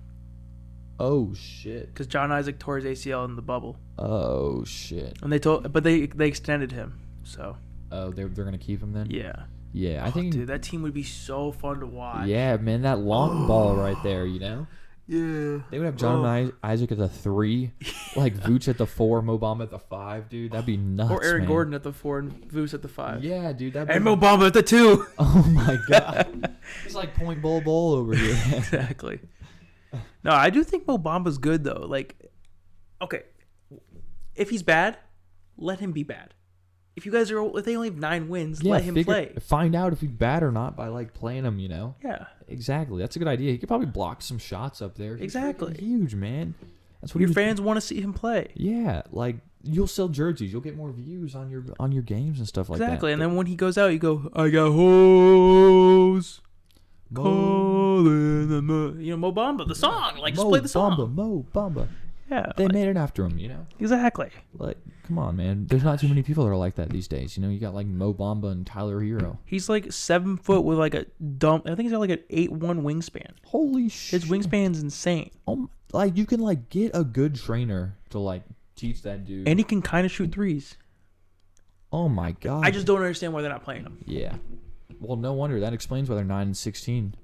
Oh shit! Because John Isaac tore his ACL in the bubble. Oh shit! And they extended him, so. Oh, they're gonna keep him then? Yeah. Yeah, I think. Dude, that team would be so fun to watch. Yeah, man, that long ball right there, Yeah. They would have John Isaac at the 3, like Vooch at the 4, Mo Bamba at the 5, dude. That'd be nuts. Or Aaron man. Gordon at the 4 and Vooch at the 5. Yeah, dude. And Mo Bamba at the 2. Oh my god. It's like point bowl over here. Exactly. No, I do think Mo Bamba's good though. Like, okay, if he's bad, let him be bad. If they only have 9 wins, let him play. Find out if he's bad or not by like playing him. Yeah. Exactly. That's a good idea. He could probably block some shots up there. He's exactly. Huge, man. That's what your fans want to see him play. Yeah, like you'll sell jerseys, you'll get more views on your games and stuff like that. Exactly. And then when he goes out, you go, I got hoes. Calling the Mo Bamba, the song. Like, just play the song. Mo Bamba. Yeah. They made it after him, Exactly. Like, come on, man. There's not too many people that are like that these days. You got like Mo Bamba and Tyler Hero. He's like 7 foot with like I think he's got like an 8'1" wingspan. Holy shit. His wingspan's insane. Like, you can like get a good trainer to like teach that dude. And he can kind of shoot threes. Oh my god. I just don't understand why they're not playing him. Yeah. Well, no wonder. That explains why they're 9-16.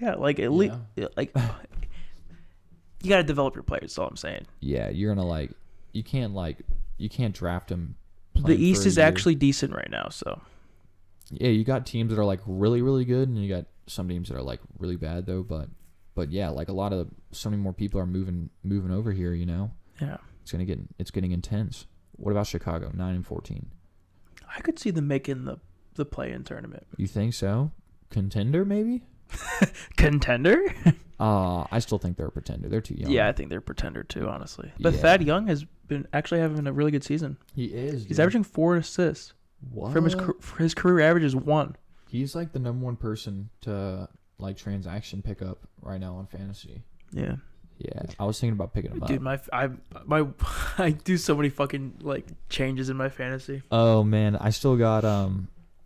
Yeah, like at least like you got to develop your players. That's all I'm saying. Yeah, you're gonna like. You can't like you can't draft him. The East is actually decent right now, so. Yeah, you got teams that are like really, really good, and you got some teams that are like really bad though. But yeah, like so many more people are moving over here. You know. Yeah. It's getting intense. What about Chicago? 9-14. I could see them making the play-in tournament. You think so? Contender maybe? Contender? I still think they're a pretender. They're too young. Yeah, I think they're a pretender too, honestly. But Yeah. Thad Young has been actually having a really good season. He is. He's averaging 4 assists. What? From his career average is 1. He's like the number one person to like transaction pickup right now on fantasy. Yeah. Yeah, I was thinking about picking him up. Dude, I do so many fucking like changes in my fantasy. Oh man, I still got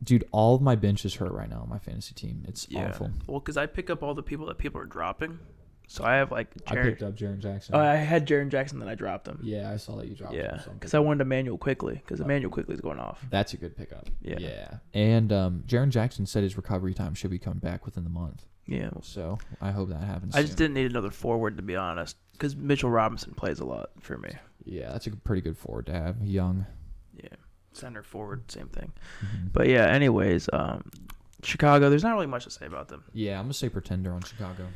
dude, all of my bench is hurt right now on my fantasy team. It's awful. Well, because I pick up all the people that people are dropping, so I have like I picked up Jaren Jackson. Oh, I had Jaren Jackson, then I dropped him. Yeah, I saw that you dropped him. Yeah, because I wanted Emmanuel Quickly, because Emmanuel Quickly is going off. That's a good pickup. Yeah. And Jaren Jackson said his recovery time should be coming back within the month. Yeah. So I hope that happens. I just didn't need another forward, to be honest, because Mitchell Robinson plays a lot for me. Yeah, that's a pretty good forward to have. Young. Yeah. Center forward, same thing. Mm-hmm. But yeah, anyways, Chicago, there's not really much to say about them. Yeah, I'm going to say pretender on Chicago.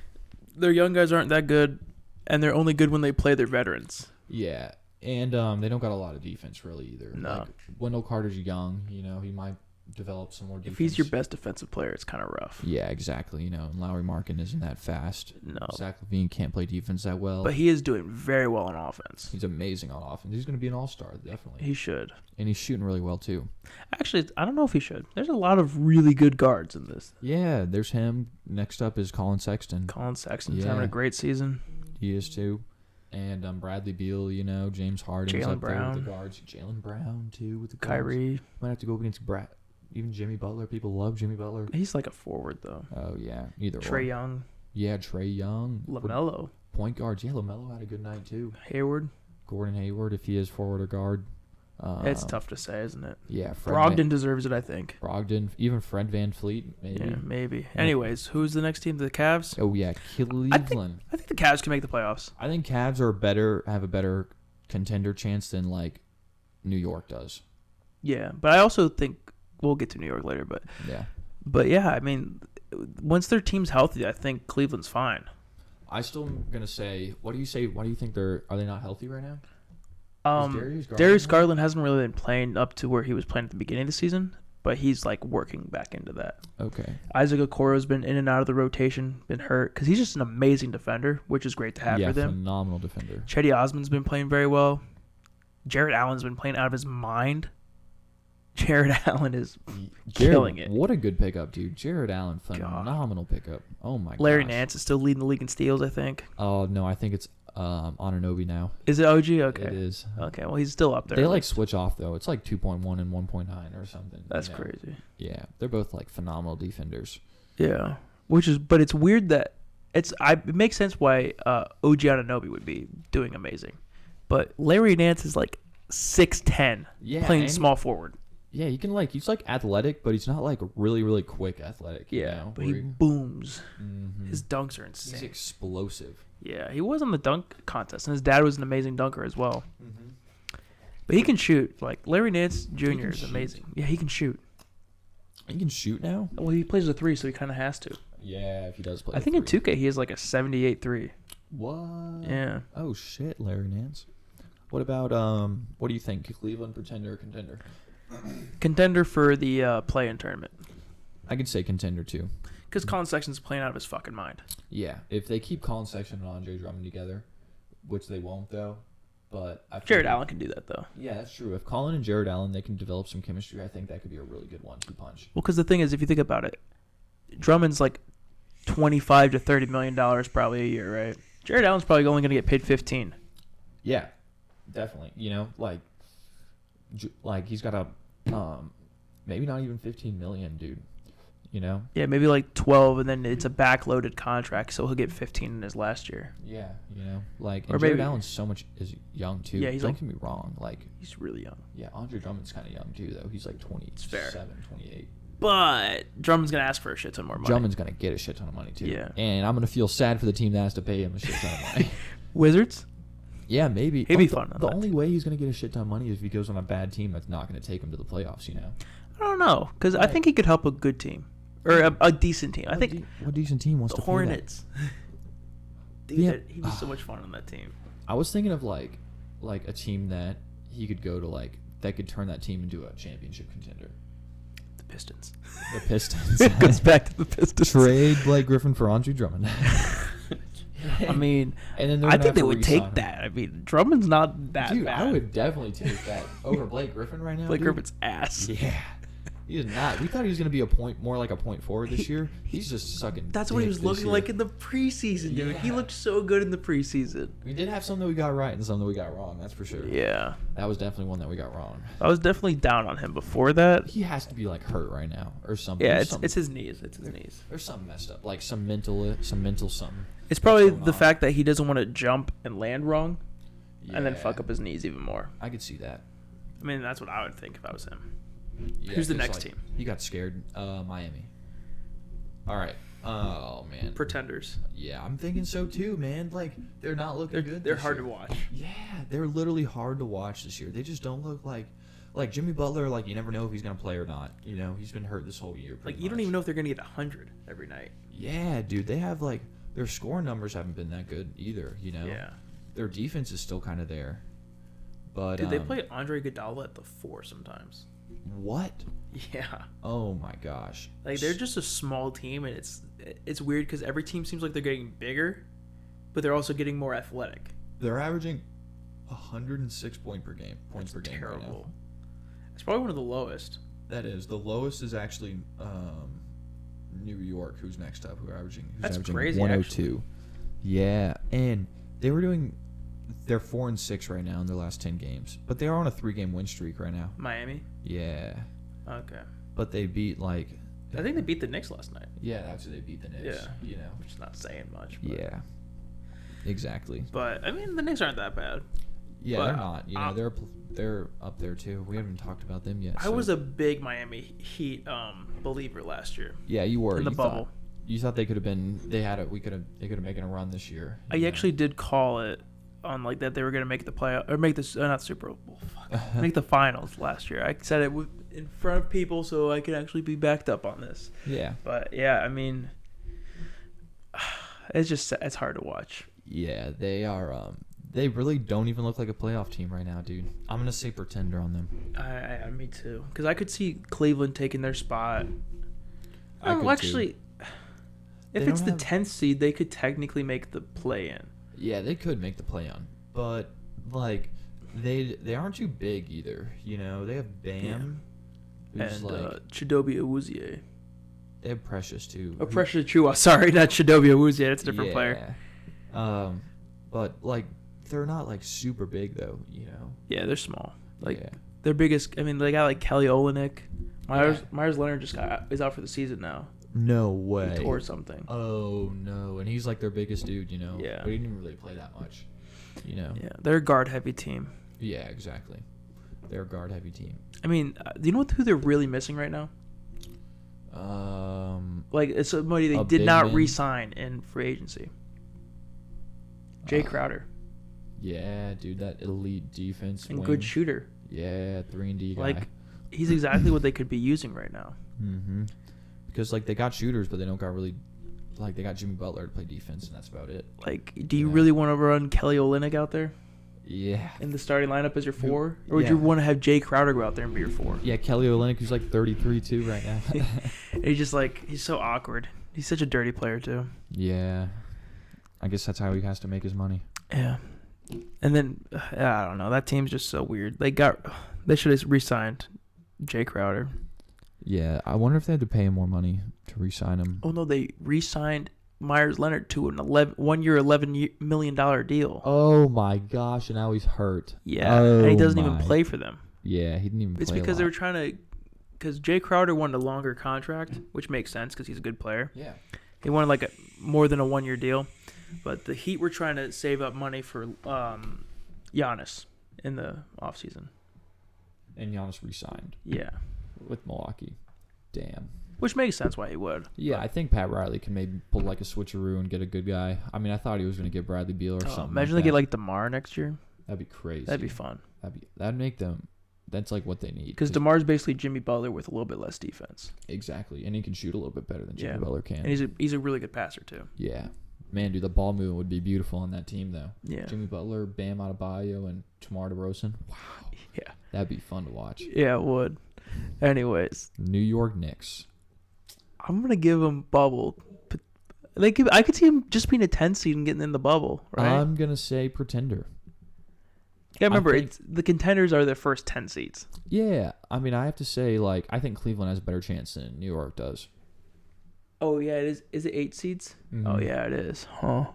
Their young guys aren't that good, and they're only good when they play their veterans. Yeah, and they don't got a lot of defense really either. No. Like, Wendell Carter's young, you know, he might develop some more defense. If he's your best defensive player, it's kind of rough. Yeah, exactly. You know, and Lowry Markin isn't that fast. No. Zach LaVine can't play defense that well. But he is doing very well on offense. He's amazing on offense. He's going to be an all-star, definitely. He should. And he's shooting really well, too. Actually, I don't know if he should. There's a lot of really good guards in this. Yeah, there's him. Next up is Colin Sexton. Colin Sexton's having a great season. He is, too. And Bradley Beal, you know, James Harden's Jaylen up there Brown. with the guards. Jaylen Brown, too, with the guards. Kyrie. Might have to go against even Jimmy Butler. People love Jimmy Butler. He's like a forward, though. Oh, yeah. Either Trae Young. Yeah, Trae Young. LaMelo. Point guards. Yeah, LaMelo had a good night, too. Hayward. Gordon Hayward, if he is forward or guard. It's tough to say, isn't it? Yeah. Brogdon deserves it, I think. Brogdon. Even Fred VanVleet, maybe. Yeah, maybe. Anyways, who's the next team? The Cavs? Oh, yeah. Cleveland. I think the Cavs can make the playoffs. I think Cavs have a better contender chance than, like, New York does. Yeah, but I also think we'll get to New York later. But yeah, I mean, once their team's healthy, I think Cleveland's fine. I still am gonna say, what do you say? Why do you think are they not healthy right now? Darius Garland hasn't really been playing up to where he was playing at the beginning of the season, but he's like working back into that. Okay. Isaac Okoro's been in and out of the rotation, been hurt because he's just an amazing defender, which is great to have for them. Yeah, phenomenal defender. Chetty Osman's been playing very well. Jared Allen's been playing out of his mind. Jared Allen is killing it. What a good pickup, dude. Jared Allen, phenomenal pickup. Oh, my god. Larry Nance is still leading the league in steals, I think. Oh, no, I think it's Anunoby now. Is it OG? Okay. It is. Okay, well, he's still up there. They, like, switch off, though. It's like 2.1 and 1.9 or something. That's crazy. Yeah, they're both, like, phenomenal defenders. Yeah, but it's weird that it makes sense why OG Anunoby would be doing amazing. But Larry Nance is, like, 6'10", playing small forward. Yeah, he's like athletic, but he's not like really, really quick athletic. Yeah, you know, but he booms. Mm-hmm. His dunks are insane. He's explosive. Yeah, he was on the dunk contest, and his dad was an amazing dunker as well. Mm-hmm. But he can shoot. Like, Larry Nance Jr. is amazing. Yeah, he can shoot. He can shoot now? Well, he plays a 3, so he kind of has to. Yeah, if he does play I think in 2K he has like a 78 3. What? Yeah. Oh, shit, Larry Nance. What about, what do you think? Cleveland, pretender or contender? Contender for the play-in tournament. I could say contender, too. Because Colin Sexton's playing out of his fucking mind. Yeah, if they keep Colin Sexton and Andre Drummond together, which they won't, though. But Jared Allen can do that, though. Yeah, that's true. If Colin and Jared Allen, they can develop some chemistry, I think that could be a really good 1-2 punch. Well, because the thing is, if you think about it, Drummond's like $25 to $30 million probably a year, right? Jared Allen's probably only going to get paid 15. Yeah, definitely. You know, like he's got a maybe not even 15 million, dude. You know? Yeah, maybe like 12, and then it's a backloaded contract, so he'll get 15 in his last year. Yeah, you know, like, or Jared Allen's is young too. Yeah, don't get me wrong, like he's really young. Yeah, Andre Drummond's kind of young too, though. He's like 27, 28. But Drummond's gonna ask for a shit ton more money. Drummond's gonna get a shit ton of money too. Yeah, and I'm gonna feel sad for the team that has to pay him a shit ton of money. Wizards. Yeah, maybe. He'd be fun on The that only team. way he's going to get a shit ton of money is if he goes on a bad team that's not going to take him to the playoffs, you know? I don't know, because I Right. think he could help a good team. Or a decent team. I think What decent team wants the to pay that? Hornets. Dude, Yeah. he'd be so much fun on that team. I was thinking of, like a team that he could go to, like, that could turn that team into a championship contender. The Pistons. The Pistons. It goes back to the Pistons. Trade Blake Griffin for Andre Drummond. I mean, And then they're I gonna think have they to would re-sign take him. that. I mean, Drummond's not that Dude, bad. I would definitely take that over Blake Griffin right now. Blake dude. Griffin's ass. Yeah. He is not. We thought he was going to be more like a point forward this year. He's just sucking. That's what he dick was this looking year. like in the preseason, dude. He Yeah. looked so good in the preseason. We did have some that we got right and some that we got wrong. That's for sure. Yeah. That was definitely one that we got wrong. I was definitely down on him before that. He has to be like hurt right now or something. Yeah, There's it's something, his knees. It's his knees. There's something messed up, like some mental something. It's probably going the on. fact that he doesn't want to jump and land wrong and then Yeah. fuck up his knees even more. I could see that. I mean, that's what I would think if I was him. Yeah, Who's the 'cause, next like, team? He got scared. Miami. All right. Oh man. Pretenders. Yeah, I'm thinking so too, man. Like they're not looking good. They're this hard year. to watch. Yeah, they're literally hard to watch this year. They just don't look like Jimmy Butler. Like you never know if he's gonna play or not. You know, he's been hurt this whole year. Like, pretty you don't much. even know if they're going to get 100 every night. Yeah, dude, they have like their scoring numbers haven't been that good either. You know, Yeah. their defense is still kind of there. But Dude, they play Andre Iguodala at the 4 sometimes. what? Yeah. Oh my gosh! Like, they're just a small team, and it's weird because every team seems like they're getting bigger, but they're also getting more athletic. They're averaging 106 points per game. Right now. Terrible. It's probably one of the lowest. That is the lowest. Is actually New York, who's next up, who's averaging crazy, 102. Yeah, and they're 4-6 right now in their last 10 games, but they are on a 3-game win streak right now. Miami? Yeah, Okay. but they beat I think they beat the Knicks last night, yeah, actually they beat the Knicks. Yeah. You know. which is not saying much. But, Yeah. Exactly. But, I mean, the Knicks aren't that bad. Yeah, But, they're not. You know, they're up there too. We haven't talked about them yet. I was a big Miami Heat believer last year. yeah, you were in the you bubble. You thought they could have been. They could have making a run this year. I actually did call it on like that they were going to make the playoff or make this not Super Bowl, fuck, make the finals last year. I said it in front of people so I could actually be backed up on this. Yeah. But yeah, I mean, it's hard to watch. Yeah, they are. They really don't even look like a playoff team right now, dude. I'm gonna say pretender on them. Me too, because I could see Cleveland taking their spot. I could, actually, if They it's the don't have- 10th seed, they could technically make the play-in. Yeah, they could make the play on, but like they aren't too big either. You know, they have Bam, who's And like Chidobe Awuzie. they have Precious too. Oh, Precious Chua. Sorry, not Chidobe Awuzie. That's a different player. But like they're not like super big though. You know. Yeah, they're small. Like yeah. their biggest. I mean, they got like Kelly Olynyk. Myers Leonard is out for the season now. No way. He tore something. Oh no, and he's like their biggest dude, you know. Yeah. But he didn't even really play that much, you know. Yeah, they're a guard heavy team. Yeah, exactly. They're a guard heavy team. I mean, do you know who they're really missing right now? Like it's somebody they a did big not man? re-sign in free agency. Jay Crowder Yeah, dude, that elite defense and wing. good shooter. Yeah, 3-and-D guy. Like he's exactly what they could be using right now. Mm-hmm. Because like they got shooters, but they don't got really. Like they got Jimmy Butler to play defense, and that's about it. Like, do you Yeah. really want to run Kelly Olynyk out there Yeah. in the starting lineup as your 4, or would Yeah. you want to have Jay Crowder go out there and be your 4? Yeah, Kelly Olynyk, who's like 33 too right now. And he's so awkward. He's such a dirty player too. Yeah. I guess that's how he has to make his money. Yeah. And then I don't know. That team's just so weird. They should have re-signed Jay Crowder. Yeah, I wonder if they had to pay him more money to re-sign him. Oh no, they re-signed Myers Leonard to an 1-year, $11 million deal. Oh my gosh, and now he's hurt. Yeah, Oh and he doesn't even my. play for them. Yeah, he didn't even It's play because a they lot. were trying to. Because Jay Crowder wanted a longer contract, which makes sense because he's a good player. Yeah. He wanted like more than a 1-year deal, but the Heat were trying to save up money for Giannis in the offseason. And Giannis re-signed Yeah. with Milwaukee. Damn. Which makes sense why he would. Yeah, I think Pat Riley can maybe pull like a switcheroo and get a good guy. I mean, I thought he was going to get Bradley Beal or something. Imagine like they that. get like DeMar next year. That'd be crazy. That'd be fun. That'd make them. That's like what they need. Because DeMar's basically Jimmy Butler with a little bit less defense. Exactly, and he can shoot a little bit better than Jimmy Butler can. And he's a really good passer too. Yeah, man, dude, the ball movement would be beautiful on that team though. Yeah. Jimmy Butler, Bam Adebayo, and DeMar DeRozan. Wow. Yeah. That'd be fun to watch. Yeah, it would. Anyways, New York Knicks. I'm gonna give him bubble. I could see him just being a 10 seed and getting in the bubble. Right. I'm gonna say pretender. Yeah, remember, the contenders are the first 10 seeds. Yeah, I mean, I have to say, like, I think Cleveland has a better chance than New York does. Oh, yeah, it is. Is it 8 seeds? Mm-hmm. Oh, yeah, it is. Huh.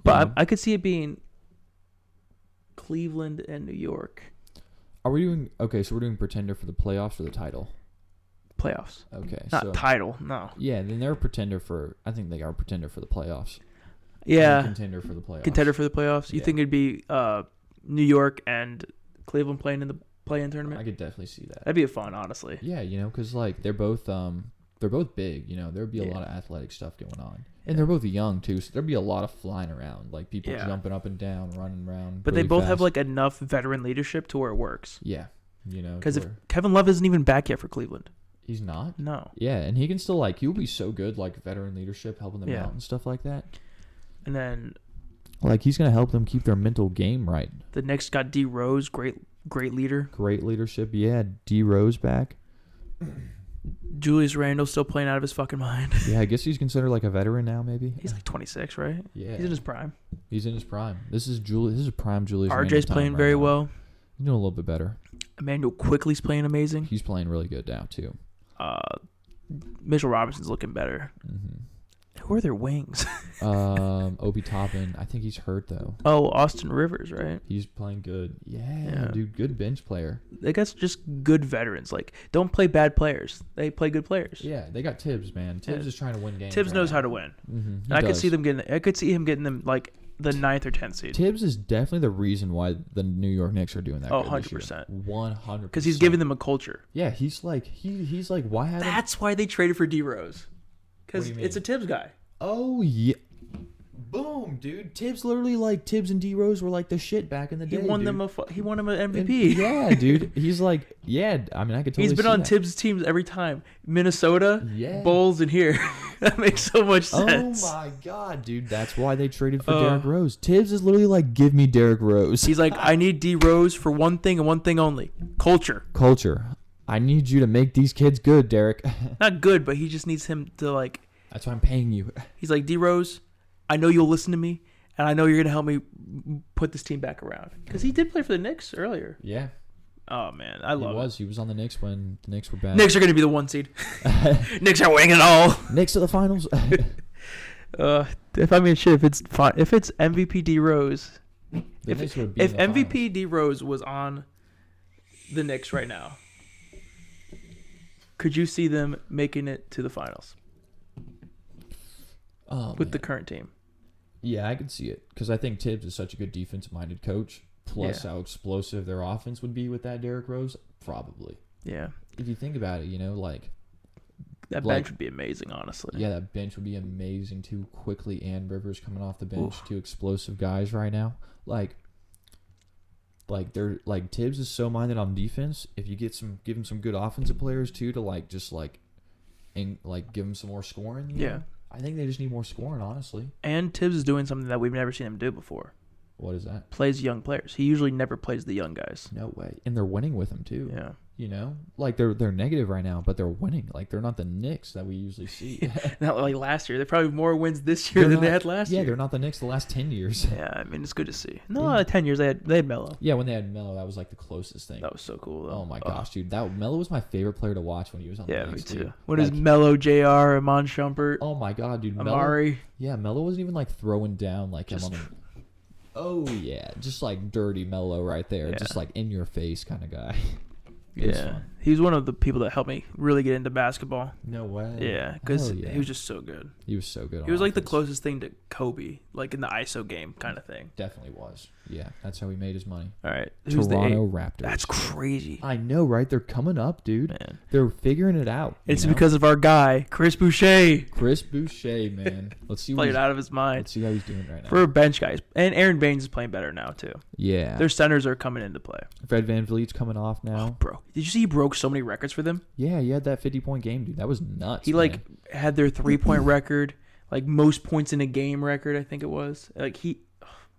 But I could see it being Cleveland and New York. Are we doing... Okay, so we're doing pretender for the playoffs or the title? Playoffs. Okay. Not title, no. Yeah, then they're a pretender for... I think they are a pretender for the playoffs. Yeah. Contender for the playoffs. Contender for the playoffs? You Yeah. think it'd be New York and Cleveland playing in the play-in tournament? I could definitely see that. That'd be fun, honestly. Yeah, you know, because, like, they're both big, you know. There'd be a lot of athletic stuff going on. And they're both young, too, so there'd be a lot of flying around. Like, people jumping up and down, running around. But really they both fast. have, like, enough veteran leadership to where it works. Yeah, you know. Because if Kevin Love isn't even back yet for Cleveland. He's not? No. Yeah, and he can still, like, he'll be so good, like, veteran leadership, helping them out and stuff like that. And then... Like, he's going to help them keep their mental game right. The Knicks got D. Rose, great leader. Great leadership. Yeah, D. Rose back. Julius Randle still playing out of his fucking mind. Yeah, I guess he's considered like a veteran now, maybe. He's like 26, right? Yeah. He's in his prime. He's in his prime. This is prime Julius Randle RJ's time playing right very now. well. He's doing a little bit better. Emmanuel Quickly's playing amazing. He's playing really good now, too. Mitchell Robinson's looking better. Mm-hmm. Who are their wings? Obi Toppin. I think he's hurt, though. Oh, Austin Rivers, right? He's playing good. Yeah, dude. Good bench player. They got just good veterans. Like, don't play bad players. They play good players. Yeah, they got Tibbs, man. Tibbs is trying to win games. Tibbs knows now. how to win. Mm-hmm. And I could see him getting them, like, the 9th or 10th seed. Tibbs is definitely the reason why the New York Knicks are doing that. 100%. 100%. Because he's giving them a culture. Yeah, he's like why haven't... That's why they traded for D Rose. Because What do you it's a mean? Tibbs guy. Oh yeah. Boom, dude. Tibbs literally like Tibbs and D Rose were like the shit back in the day. He won dude. he won him an MVP. Yeah, dude. He's like, yeah. I mean, I could totally. He's been see on that. Tibbs teams every time. Minnesota, Yeah. Bulls, and here. That makes so much sense. Oh my god, dude. That's why they traded for Derrick Rose. Tibbs is literally like, give me Derrick Rose. He's like, I need D Rose for one thing and one thing only: culture. Culture. I need you to make these kids good, Derrick. Not good, but he just needs him to like. That's why I'm paying you. He's like, D Rose, I know you'll listen to me, and I know you're gonna help me put this team back around. Because he did play for the Knicks earlier. Yeah. Oh man, I love it. He was on the Knicks when the Knicks were bad. Knicks are gonna be the 1 seed. Knicks are winning it all. Knicks to the finals. If it's MVP D Rose, if Knicks would be in the MVP D Rose was on the Knicks right now, could you see them making it to the finals with the current team? Yeah, I could see it because I think Tibbs is such a good defense-minded coach. Plus, how explosive their offense would be with that Derrick Rose, probably. Yeah. If you think about it, you know, like that bench would be amazing, honestly. Yeah, that bench would be amazing too. Quickly and Rivers coming off the bench, two explosive guys right now. Like they're like Tibbs is so minded on defense. If you give him some good offensive players too to give him some more scoring. You know? I think they just need more scoring, honestly. And Tibbs is doing something that we've never seen him do before. What is that? Plays young players. He usually never plays the young guys. No way. And they're winning with him too. Yeah. You know, like they're negative right now, but they're winning. Like they're not the Knicks that we usually see. Not like last year. They probably have more wins this year than they had last year. Yeah, they're not the Knicks the last 10 years. Yeah, I mean it's good to see. No, 10 years they had Melo. Yeah, when they had Melo, that was like the closest thing. That was so cool. Though. Oh my gosh, dude, Melo was my favorite player to watch when he was on the Knicks. Yeah, me too. What is Melo, JR, Iman Shumpert? Oh my god, dude, Amari. Melo wasn't even like throwing down like him on. Oh yeah, just like dirty Melo right there, just like in your face kind of guy. Yeah, he was one of the people that helped me really get into basketball. No way. Yeah, because he was just so good. He was so good. He was like the closest thing to Kobe, like in the ISO game kind of thing. Definitely was. Yeah, that's how he made his money. All right. Who's Toronto the 8? Raptors. That's crazy. I know, right? They're coming up, dude. Man. They're figuring it out. It's because of our guy, Chris Boucher. Chris Boucher, man. Let's see Played out of his mind. Let's see how he's doing right now. For a bench guy. And Aaron Baines is playing better now, too. Yeah. Their centers are coming into play. Fred VanVleet's coming off now. Oh, bro. Did you see he broke so many records for them? Yeah, he had that 50-point game, dude. That was nuts. He, man. had their 3-point record, most points in a game record, I think it was.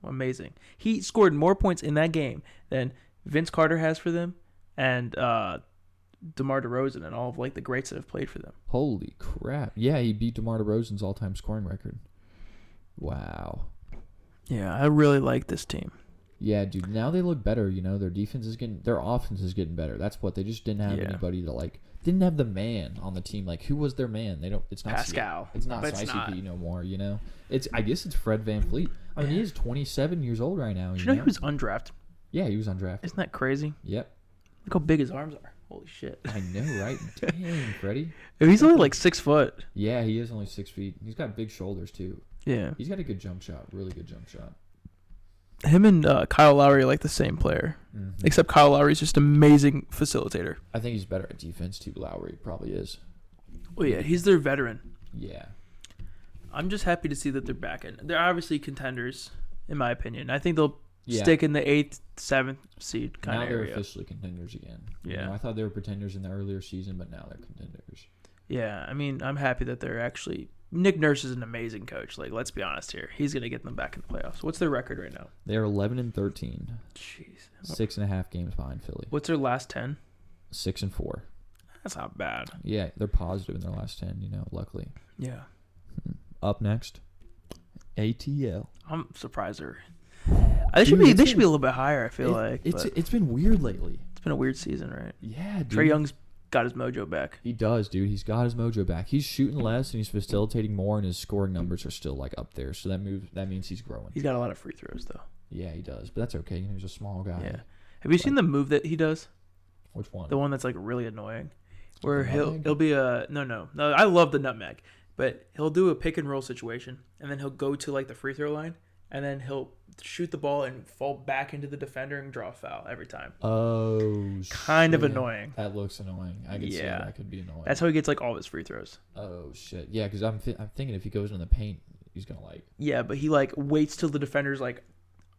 Amazing. He scored more points in that game than Vince Carter has for them and DeMar DeRozan and all of the greats that have played for them. Holy crap. Yeah, he beat DeMar DeRozan's all-time scoring record. Wow. Yeah, I really like this team. Yeah, dude. Now they look better, Their defense is their offense is getting better. That's what they just didn't have anybody to didn't have the man on the team. Who was their man? It's not Pascal. It's not ICP no more, I guess it's Fred VanVleet. I mean, he is 27 years old right now. Did you know he was undrafted? Yeah, he was undrafted. Isn't that crazy? Yep. Look how big his arms are. Holy shit. I know, right? Dang, Freddie. He's only 6 foot. Yeah, he is only 6 feet. He's got big shoulders, too. Yeah. He's got a good jump shot. Really good jump shot. Him and Kyle Lowry are the same player. Mm-hmm. Except Kyle Lowry's just an amazing facilitator. I think he's better at defense, too. Lowry probably is. Well, yeah, he's their veteran. Yeah. I'm just happy to see that they're back in. They're obviously contenders, in my opinion. I think they'll stick in the 8th, 7th seed kind of area. Now they're officially contenders again. Yeah. I thought they were pretenders in the earlier season, but now they're contenders. Yeah, I mean, I'm happy that they're actually... Nick Nurse is an amazing coach. Let's be honest here. He's going to get them back in the playoffs. What's their record right now? They're 11-13. Jeez. 6.5 games behind Philly. What's their last 10? 6-4. That's not bad. Yeah, they're positive in their last 10, luckily. Yeah. Up next, ATL. I'm surprised they should be a little bit higher, I feel like. It's been weird lately. It's been a weird season, right? Yeah, dude. Trae Young's got his mojo back. He does, dude. He's got his mojo back. He's shooting less and he's facilitating more, and his scoring numbers are still up there. So that means he's growing. He's got a lot of free throws though. Yeah, he does, but that's okay. He's a small guy. Yeah. Have you seen the move that he does? Which one? The one that's really annoying, where he'll be a no. I love the nutmeg, but he'll do a pick and roll situation, and then he'll go to the free throw line, and then he'll shoot the ball and fall back into the defender and draw a foul every time. Oh, kind of annoying. That looks annoying. I could see that could be annoying. That's how he gets all of his free throws. Oh shit. Yeah, because I'm thinking if he goes in the paint, he's gonna Yeah, but he waits till the defender's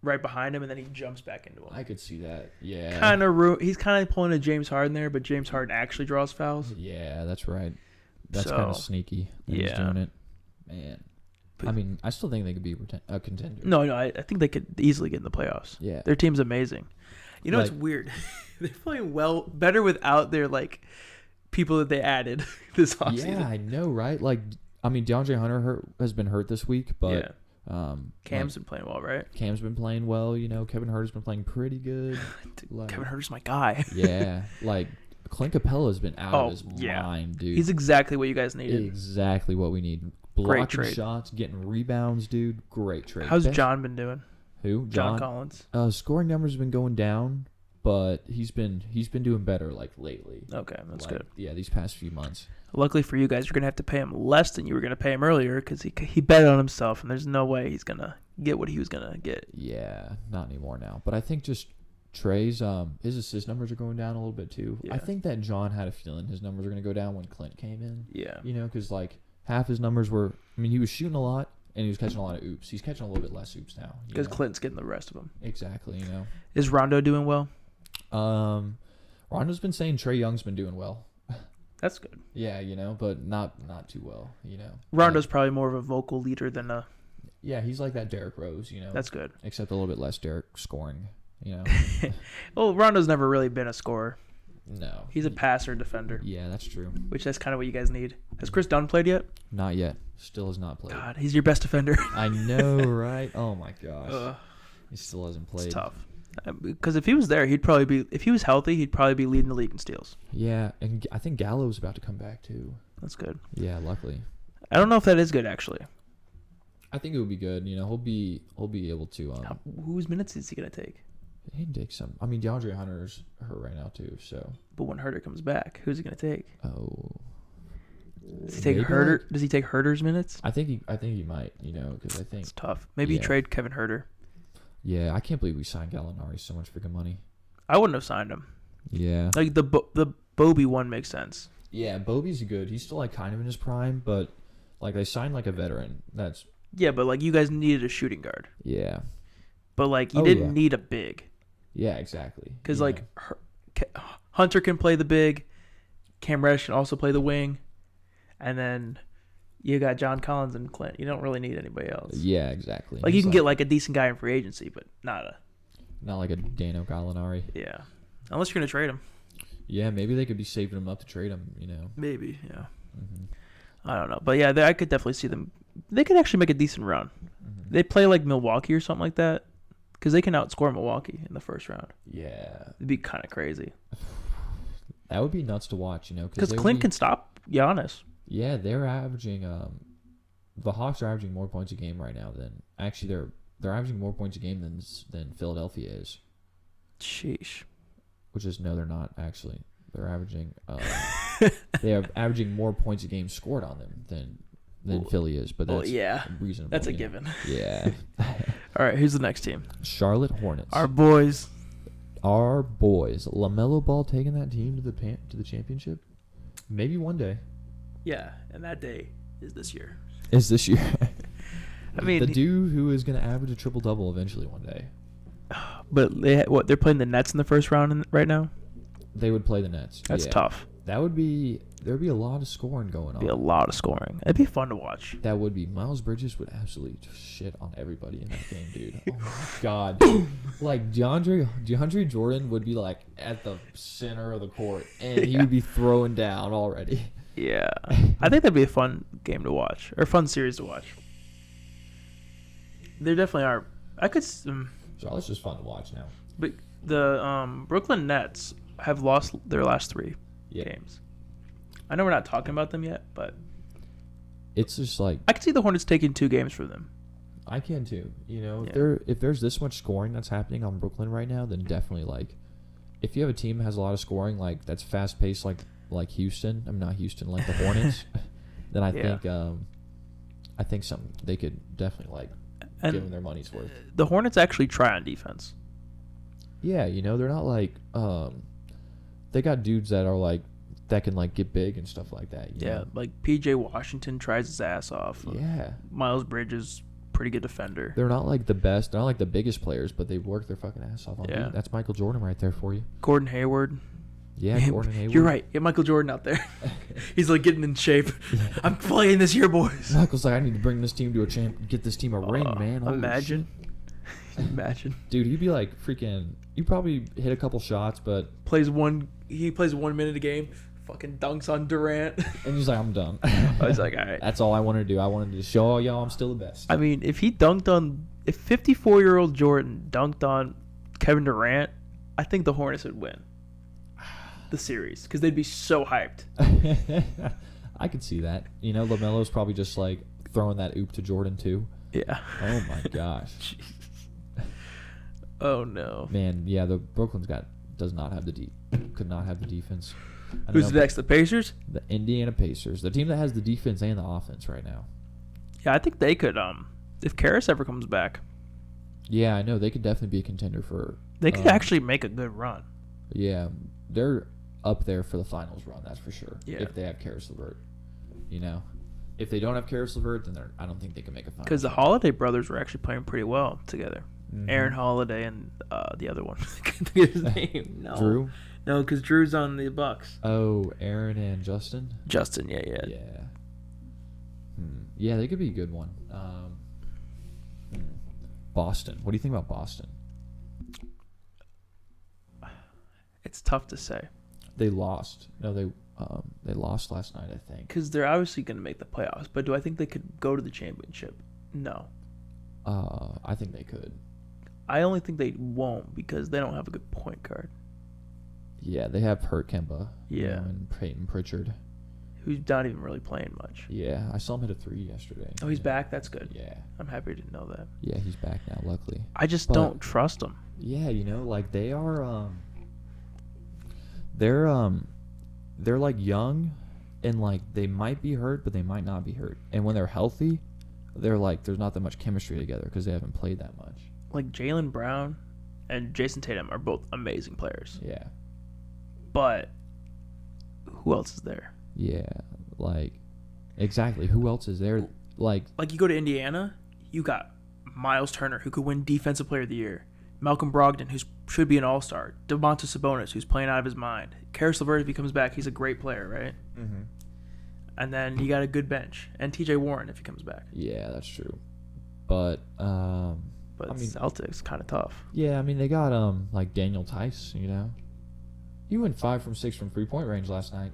right behind him, and then he jumps back into him. I could see that. Yeah. He's kind of pulling a James Harden there, but James Harden actually draws fouls. Yeah, that's right. That's kind of sneaky. He's doing it, man. But, I mean, I still think they could be a contender. No, I think they could easily get in the playoffs. Yeah. Their team's amazing. It's weird. They're playing better without their, people that they added this offseason. Yeah, I know, right? DeAndre Hunter has been hurt this week, but Cam's been playing well, right? Cam's been playing well. Kevin Huerter's been playing pretty good. Dude, Kevin Huerter's my guy. Yeah, Clint Capella's been out of his mind, dude. He's exactly what you guys needed. Exactly what we need. Blocking shots, getting rebounds, dude. Great trade. How's John been doing? Who? John Collins. Scoring numbers have been going down, but he's been doing better lately. Okay, that's good. Yeah, these past few months. Luckily for you guys, you're gonna have to pay him less than you were gonna pay him earlier because he bet on himself, and there's no way he's gonna get what he was gonna get. Yeah, not anymore now. But I think just Trey's his assist numbers are going down a little bit too. Yeah. I think that John had a feeling his numbers were gonna go down when Clint came in. Yeah. Because half his numbers were. I mean, he was shooting a lot and he was catching a lot of oops. He's catching a little bit less oops now. Because Clint's getting the rest of them. Exactly. Is Rondo doing well? Rondo's been saying Trae Young's been doing well. That's good. Yeah, but not too well. Rondo's probably more of a vocal leader than a. Yeah, he's like that Derrick Rose. That's good. Except a little bit less Derrick scoring. Well, Rondo's never really been a scorer. No. He's a passer defender. Yeah, that's true. Which that's kind of what you guys need. Has Chris Dunn played yet? Not yet. Still has not played. God, he's your best defender. I know, right? Oh my gosh. He still hasn't played. It's tough. Because if he was there, if he was healthy, he'd probably be leading the league in steals. Yeah, and I think Gallo's about to come back too. That's good. Yeah, luckily. I don't know if that is good actually. I think it would be good. He'll be able to. Whose minutes is he gonna take? He can take some. I mean, DeAndre Hunter's hurt right now too. So. But when Huerter comes back, who's he gonna take? Oh. Does he take Huerter? Does he take Huerter's minutes? I think he might. Because I think it's tough. Maybe you trade Kevin Huerter. Yeah, I can't believe we signed Gallinari so much freaking money. I wouldn't have signed him. Yeah. Like the Bobby one makes sense. Yeah, Bobby's good. He's still like kind of in his prime, but like they signed like a veteran. That's Yeah, but like you guys needed a shooting guard. yeah. But like you Oh, didn't yeah. need a big. Yeah, exactly. Because Yeah. like Hunter can play the big, Cam Reddish can also play the wing, and then you got John Collins and Clint. You don't really need anybody else. Yeah, exactly. Like you can get like a decent guy in free agency, but not like a Dano Gallinari. yeah. Unless you're gonna trade him. Yeah, maybe they could be saving him up to trade him. You know. Maybe, yeah. Mm-hmm. I don't know, but yeah, I could definitely see them. They could actually make a decent run. Mm-hmm. They play like Milwaukee or something like that, because they can outscore Milwaukee in the first round. Yeah. It'd be kind of crazy. That would be nuts to watch, you know, Because Clint can stop Giannis. Yeah, they're averaging. The Hawks are averaging more points a game right now than actually they're averaging more points a game than Philadelphia is. Sheesh. Which is no, they're not actually. They're averaging. They are averaging more points a game scored on them than Philly is, but that's reasonable. That's a you know? given. Yeah. All right, who's the next team? Charlotte Hornets. Our boys. Our boys. LaMelo Ball taking that team to the championship? Maybe one day. Yeah, and that day is this year. Is this year? I mean, the dude who is going to average a triple double eventually one day. But they're playing the Nets in the first round right now. They would play the Nets. That's tough. There would be a lot of scoring going on. Be a lot of scoring. It'd be fun to watch. That would be. Miles Bridges would absolutely shit on everybody in that game, dude. Oh my god. Like DeAndre Jordan would be like at the center of the court and he would be throwing down already. Yeah. I think that'd be a fun game to watch, or fun series to watch. There definitely are. I could Charlotte's just fun to watch now. But the Brooklyn Nets have lost their last 3 games. I know we're not talking about them yet, but it's just like I could see the Hornets taking 2 games from them. I can too. You know, Yeah. if there's this much scoring that's happening on Brooklyn right now, then definitely like if you have a team that has a lot of scoring like that's fast paced like Houston, I'm not Houston, like the Hornets, then I think they could definitely like give them their money's worth. The Hornets actually try on defense. Yeah, you know, they're not like they got dudes that are like that can like get big and stuff like that. You know? Like PJ Washington tries his ass off. Yeah. Miles Bridges, pretty good defender. They're not like the best, they're not like the biggest players, but they work their fucking ass off on Yeah. you. That's Michael Jordan right there for you. Gordon Hayward. Yeah, Gordon Hayward. You're right. Get Michael Jordan out there. He's like getting in shape. I'm playing this year, boys. Michael's like, I need to bring this team to a get this team a ring, man. Holy Imagine. shit. Imagine. Dude, he'd be like freaking. You probably hit a couple shots, but He plays 1 minute a game. Fucking dunks on Durant. and he's like, I'm done. I was like, all right. That's all I wanted to do. I wanted to show all y'all I'm still the best. I mean, if 54-year-old Jordan dunked on Kevin Durant, I think the Hornets would win the series because they'd be so hyped. I could see that. You know, LaMelo's probably just like throwing that oop to Jordan too. Yeah. Oh my gosh. Oh no. Man, yeah, the Brooklyn's could not have the defense. Who's next? The Pacers? The Indiana Pacers, the team that has the defense and the offense right now. Yeah, I think they could. If Karras ever comes back, Yeah, I know they could definitely be a contender for. they could actually make a good run. Yeah, they're up there for the finals run. That's for sure. Yeah. If they have Karis LeVert, you know, if they don't have Karis LeVert, then I don't think they can make a finals. Because the Holiday brothers were actually playing pretty well together. Mhm. Aaron Holiday and the other one. I can't think of his name. No. Drew. No, because Drew's on the Bucks. Oh, Aaron and Justin. Justin, yeah. Yeah. Yeah, they could be a good one. Boston. What do you think about Boston? It's tough to say. They lost. No, they lost last night, I think. Because they're obviously going to make the playoffs. But do I think they could go to the championship? No. I think they could. I only think they won't because they don't have a good point guard. Yeah, they have hurt Kemba. Yeah. And Peyton Pritchard. Who's not even really playing much. Yeah, I saw him hit a 3 yesterday. Oh, he's back? That's good. Yeah. I'm happy to know that. Yeah, he's back now, luckily. I just don't trust him. Yeah, you know, like they are they're like young and like they might be hurt, but they might not be hurt. And when they're healthy, they're like there's not that much chemistry together because they haven't played that much. like Jaylen Brown and Jason Tatum are both amazing players. Yeah. But who else is there? Yeah. Like, exactly. Who else is there? Like you go to Indiana, you got Miles Turner, who could win Defensive Player of the Year. Malcolm Brogdon, who should be an all-star. Domantas Sabonis, who's playing out of his mind. Karis LeVert, if he comes back, he's a great player, right? Mm-hmm. And then you got a good bench. And TJ Warren, if he comes back. Yeah, that's true. But I mean, Celtics, kind of tough. Yeah, I mean, they got like Daniel Tice, you know. He went 5 from 6 from 3-point range last night.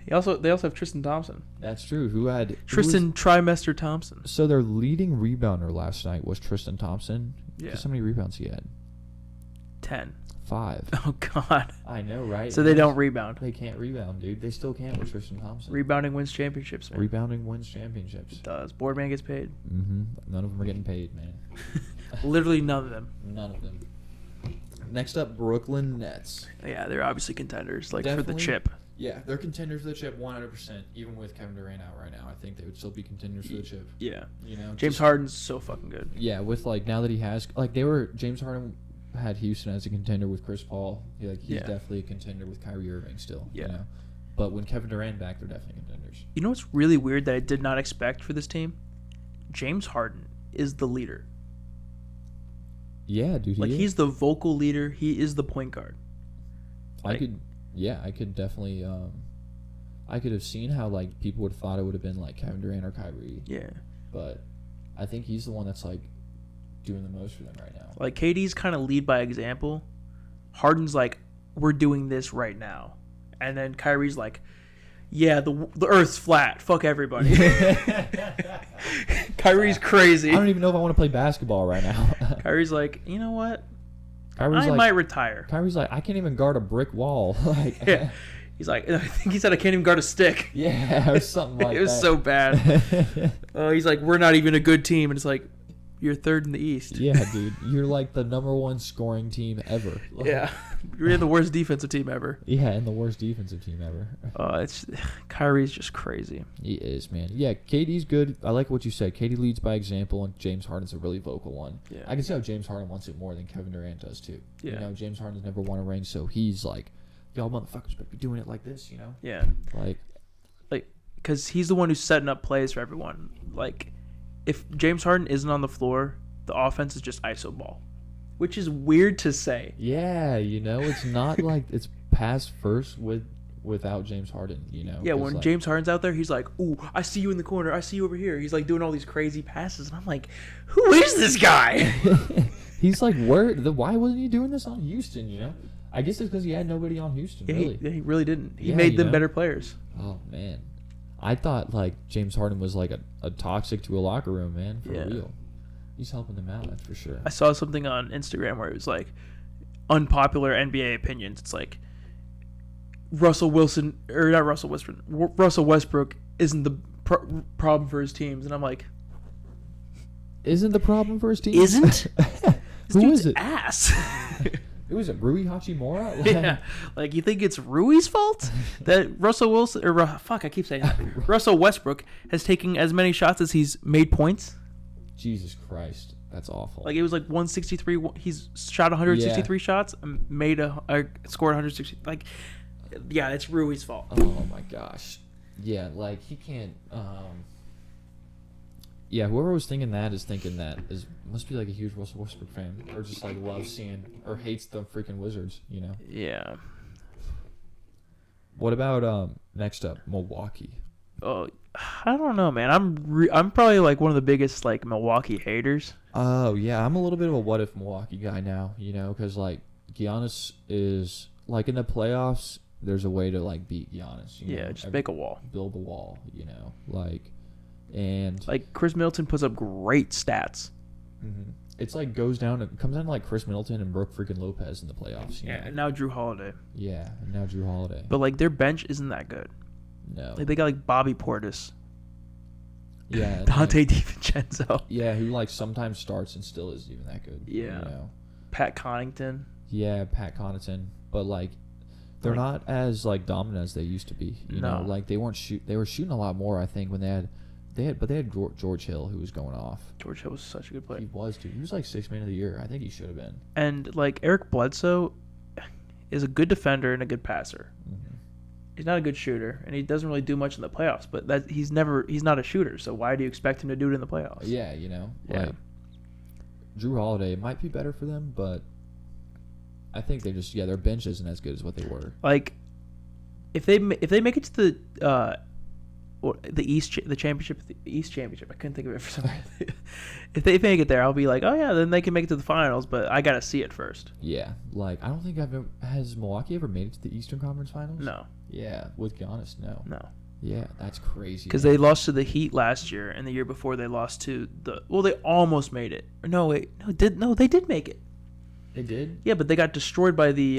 They also have Tristan Thompson. That's true. Trimester Thompson. So their leading rebounder last night was Tristan Thompson. Yeah. Guess how many rebounds he had? 10. 5. Oh, God. I know, right? So they don't rebound. They can't rebound, dude. They still can't with Tristan Thompson. Rebounding wins championships, man. Rebounding wins championships. It does. Boardman gets paid. Mm-hmm. None of them are getting paid, man. Literally none of them. None of them. Next up, Brooklyn Nets. Yeah, they're obviously contenders, for Definitely. the chip. Yeah, they're contenders for the chip 100%. Even with Kevin Durant out right now, I think they would still be contenders for the chip. Yeah. You know, James Harden's so fucking good. Yeah, with now that he has James Harden had Houston as a contender with Chris Paul. He's definitely a contender with Kyrie Irving still. Yeah. You know? But when Kevin Durant back, they're definitely contenders. You know what's really weird that I did not expect for this team? James Harden is the leader. Yeah, dude. He's the vocal leader. He is the point guard. I could definitely. I could have seen how people would have thought it would have been Kevin Durant or Kyrie. Yeah. But I think he's the one that's doing the most for them right now. KD's kind of lead by example. Harden's we're doing this right now, and then Kyrie's yeah, the Earth's flat. Fuck everybody. Kyrie's crazy. I don't even know if I want to play basketball right now. Kyrie's you know what? Kyrie's I might retire. Kyrie's I can't even guard a brick wall. Yeah. He's I think he said I can't even guard a stick. Yeah, or something like that. It was so bad. He's we're not even a good team, and it's you're third in the East. Yeah, dude. You're the number one scoring team ever. Yeah. You're the worst defensive team ever. Yeah, and the worst defensive team ever. Kyrie's just crazy. He is, man. Yeah, KD's good. I like what you said. KD leads by example, and James Harden's a really vocal one. Yeah. I can see how James Harden wants it more than Kevin Durant does, too. Yeah. You know, James Harden's never won a ring, so he's y'all motherfuckers better be doing it like this, you know? Yeah. Because he's the one who's setting up plays for everyone. If James Harden isn't on the floor, the offense is just iso ball, which is weird to say. Yeah, it's not it's pass first without James Harden, you know. Yeah, when James Harden's out there, he's ooh, I see you in the corner. I see you over here. He's doing all these crazy passes, and I'm who is this guy? He's why wasn't he doing this on Houston, you know? I guess it's because he had nobody on Houston, really. He really didn't. He made them better players. Oh, man. I thought James Harden was a toxic to a locker room, man, for real. He's helping them out, that's for sure. I saw something on Instagram where it was unpopular NBA opinions. It's Russell Westbrook isn't the problem for his teams, and I'm isn't the problem for his team? Isn't? Who is it? Ass. Who is it? Rui Hachimura? Yeah. You think it's Rui's fault that Russell Westbrook has taken as many shots as he's made points? Jesus Christ. That's awful. It was 163. He's shot 163 shots and scored 160. Yeah, it's Rui's fault. Oh, my gosh. Yeah, he can't... Yeah, whoever was thinking that must be a huge Russell Westbrook fan, or just loves seeing or hates the freaking Wizards, you know. Yeah. What about next up, Milwaukee? Oh, I don't know, man. I'm probably one of the biggest Milwaukee haters. Oh yeah, I'm a little bit of a what if Milwaukee guy now, you know, because Giannis is in the playoffs. There's a way to beat Giannis. You know? Just make a wall, build a wall, you know, And Chris Middleton puts up great stats. Mm-hmm. It's comes down to Chris Middleton and Brook freaking Lopez in the playoffs. You know? And now Drew Holiday. Yeah, and now Drew Holiday. But their bench isn't that good. No. They got Bobby Portis. Yeah. Dante DiVincenzo. Yeah, who sometimes starts and still isn't even that good. Yeah. You know? Pat Connaughton. Yeah, Pat Connaughton. But they're not as dominant as they used to be. You know, they were shooting a lot more, I think, when they had They had George Hill, who was going off. George Hill was such a good player. He was, dude. He was like 6th man of the year. I think he should have been. And like Eric Bledsoe is a good defender and a good passer. Mm-hmm. He's not a good shooter, and he doesn't really do much in the playoffs. But he's not a shooter. So why do you expect him to do it in the playoffs? Yeah, like Drew Holiday might be better for them, but I think they just their bench isn't as good as what they were. Like if they make it to the East Championship, I couldn't think of it for some reason. If they make it there, I'll be like, oh yeah, then they can make it to the finals. But I gotta see it first. Yeah, like I don't think has Milwaukee ever made it to the Eastern Conference Finals? No. Yeah, with Giannis, no. No. Yeah, that's crazy. Because they lost to the Heat last year, and the year before they lost to they almost made it. They did make it. They did? Yeah, but they got destroyed by the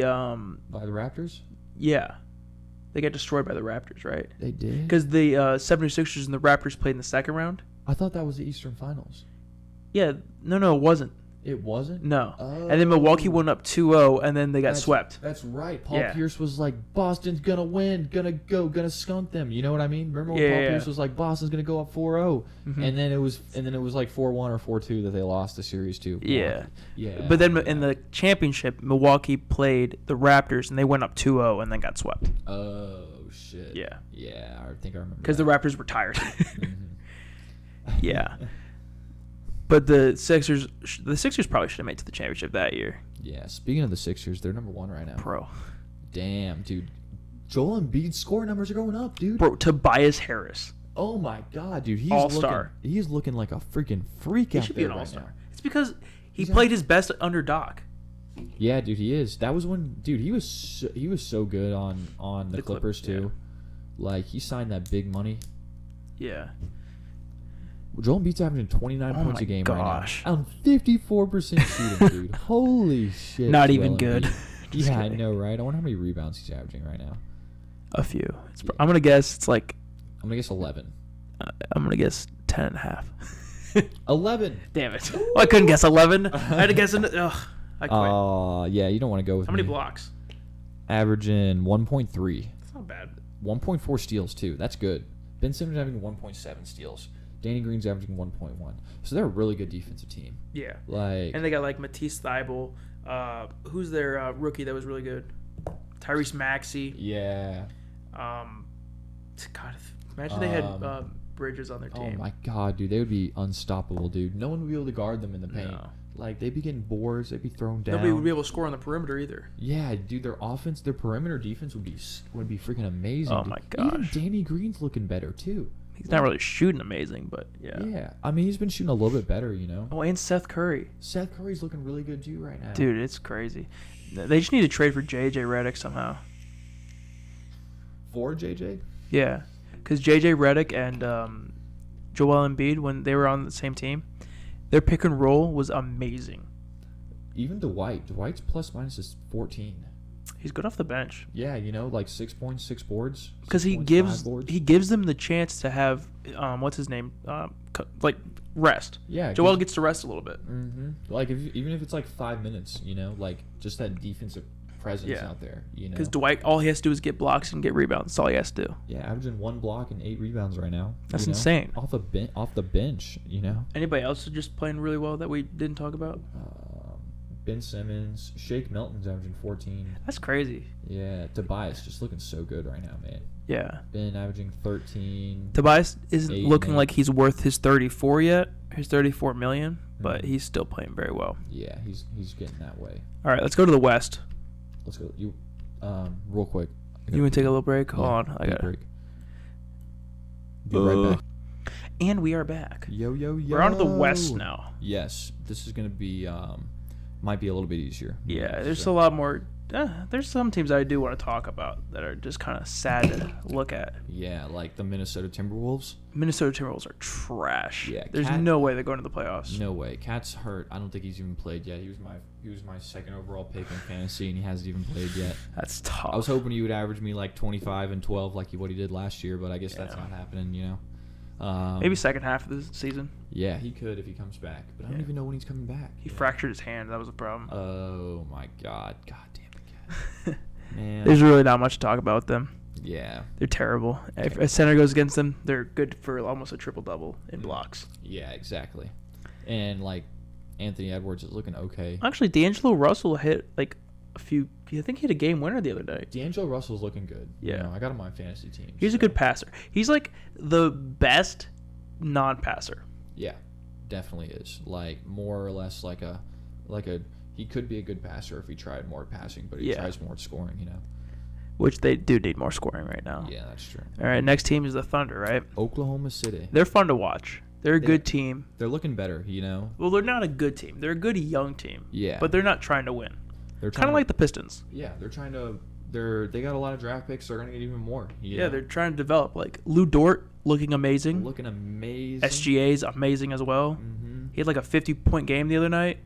Raptors? Yeah. They got destroyed by the Raptors, right? They did? Because the 76ers and the Raptors played in the second round. I thought that was the Eastern Finals. Yeah. No, it wasn't. It wasn't? No. Oh. And then Milwaukee went up 2-0, and then they got swept. That's right. Paul Pierce was like, Boston's going to win, gonna skunk them. You know what I mean? Remember when Paul Pierce was like, Boston's going to go up 4-0? Mm-hmm. And then it was like 4-1 or 4-2 that they lost the series to. Yeah. Yeah. But then in the championship, Milwaukee played the Raptors, and they went up 2-0 and then got swept. Oh, shit. Yeah. Yeah, I think I remember because the Raptors were tired. Yeah. But the Sixers probably should have made it to the championship that year. Yeah, speaking of the Sixers, they're number 1 right now. Bro. Damn, dude. Joel Embiid's score numbers are going up, dude. Bro, Tobias Harris. Oh, my God, dude. He's all-star. He's looking like a freaking freak out there. He should be an all-star. Now. It's because he He's played his best under Doc. Yeah, dude, he is. That was when, dude, he was so good on the Clippers, too. Yeah. Like, he signed that big money. Yeah. Joel Embiid's averaging 29 points a game right now. On 54% shooting, dude. Holy shit. Not even good. Yeah, I know, right? I wonder how many rebounds he's averaging right now. A few. I'm going to guess it's like... I'm going to guess 11. I'm going to guess 10.5. 11. Damn it. Well, I couldn't guess 11. I had to guess... I quit. Oh, yeah, you don't want to go with How many blocks? Averaging 1.3. That's not bad. 1.4 steals, too. That's good. Ben Simmons having 1.7 steals. Danny Green's averaging 1.1. So they're a really good defensive team. Yeah. And they got like Matisse Thybulle. Who's their rookie that was really good? Tyrese Maxey. Yeah. God, imagine they had Bridges on their team. Oh my God, dude, they would be unstoppable, dude. No one would be able to guard them in the paint. No. Like they'd be getting boards, they'd be thrown down. Nobody would be able to score on the perimeter either. Yeah, dude, their perimeter defense would be freaking amazing. Oh dude. My gosh. Even Danny Green's looking better too. He's not really shooting amazing, but yeah. Yeah, I mean he's been shooting a little bit better, you know. Oh, and Seth Curry. Seth Curry's looking really good too right now. Dude, it's crazy. They just need to trade for JJ Redick somehow. For JJ? Yeah, because JJ Redick and Joel Embiid, when they were on the same team, their pick and roll was amazing. Even Dwight's plus minus is 14. He's good off the bench. Yeah, you know, like 6 points, 6 boards. Because he gives them the chance to have what's his name, like rest. Yeah, Joel gets to rest a little bit. Mm-hmm. Like even if it's like 5 minutes, you know, like just that defensive presence out there. You know, because Dwight, all he has to do is get blocks and get rebounds. That's all he has to do. Yeah, averaging 1 block and 8 rebounds right now. That's insane. Off the bench, you know. Anybody else just playing really well that we didn't talk about? Ben Simmons, Shake Milton's averaging 14. That's crazy. Yeah, Tobias just looking so good right now, man. Yeah. Ben averaging 13. Tobias isn't looking like he's worth his 34 yet, his 34 million, but he's still playing very well. Yeah, he's getting that way. All right, let's go to the West. Let's go. You, real quick. You want to take a little break? Hold on, I got break. Be right back. And we are back. Yo. We're on to the West now. Yes, this is gonna be might be a little bit easier. Yeah, there's a lot more. There's some teams I do want to talk about that are just kind of sad to look at. Yeah, like the Minnesota Timberwolves. Minnesota Timberwolves are trash. Yeah, there's no way they're going to the playoffs. No way. Cat's hurt. I don't think he's even played yet. He was my second overall pick in fantasy, and he hasn't even played yet. That's tough. I was hoping he would average me like 25 and 12 like what he did last year, but I guess that's not happening. You know. Maybe second half of the season. Yeah, he could if he comes back, but I don't even know when he's coming back. He fractured his hand. That was a problem. Oh my God! God damn it, Cat. Man, there's really not much to talk about with them. Yeah. They're terrible. If a center goes against them, they're good for almost a triple-double in blocks. Yeah, exactly. And, like, Anthony Edwards is looking okay. Actually, D'Angelo Russell hit, like, a few... I think he hit a game winner the other day. D'Angelo Russell's looking good. Yeah. You know, I got him on my fantasy team. He's a good passer. He's, like, the best non-passer. Yeah, definitely is. Like, more or less like a he could be a good passer if he tried more passing, but he tries more scoring, you know. Which they do need more scoring right now. Yeah, that's true. All right, next team is the Thunder, right? Oklahoma City. They're fun to watch. They're a good team. They're looking better, you know. Well, they're not a good team. They're a good young team. Yeah. But they're not trying to win. They're kind of like the Pistons. Yeah, they're trying to. They got a lot of draft picks. They're gonna get even more. Yeah, they're trying to develop. Like Lou Dort, looking amazing. Looking amazing. SGA's amazing as well. Mm-hmm. He had like a 50-point game the other night.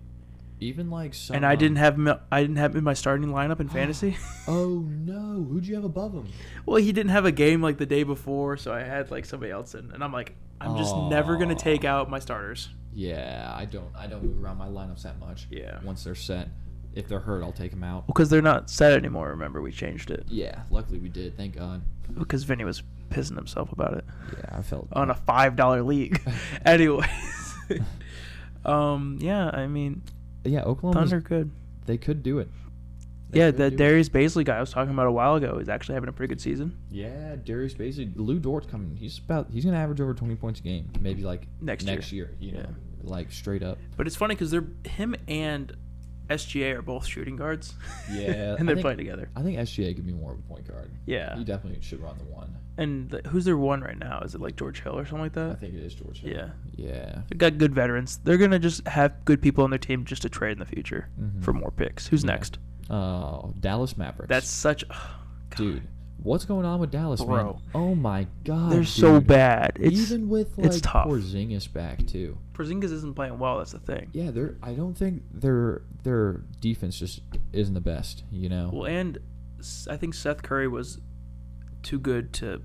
Even like some. And I didn't have him. I didn't have him in my starting lineup in fantasy. Oh no! Who'd you have above him? Well, he didn't have a game like the day before, so I had like somebody else in, and I'm like, I'm just never gonna take out my starters. Yeah, I don't move around my lineups that much. Yeah. Once they're set, if they're hurt, I'll take them out. Well, because they're not set anymore. Remember, we changed it. Yeah, luckily we did. Thank God. Because Vinny was pissing himself about it. Yeah, I felt on a $5 league. Anyways, yeah, I mean, yeah, Oklahoma Thunder good. They could do it. The Darius Baisley guy I was talking about a while ago is actually having a pretty good season. Yeah, Darius Baisley. Lou Dort's coming. He's gonna average over 20 points a game, maybe like next year. You know, like straight up. But it's funny because him and SGA are both shooting guards. Yeah, and they're playing together. I think SGA could be more of a point guard. Yeah, he definitely should run the one. And who's their one right now? Is it like George Hill or something like that? I think it is George Hill. Yeah. Yeah. They've got good veterans. They're going to just have good people on their team just to trade in the future for more picks. Who's next? Dallas Mavericks. That's such... Dude, what's going on with Dallas, Bro. man? Oh, my God, they're so bad. Even with, like, it's tough. Porzingis back, too. Porzingis isn't playing well. That's the thing. Yeah, I don't think their defense just isn't the best, you know? Well, and I think Seth Curry was too good to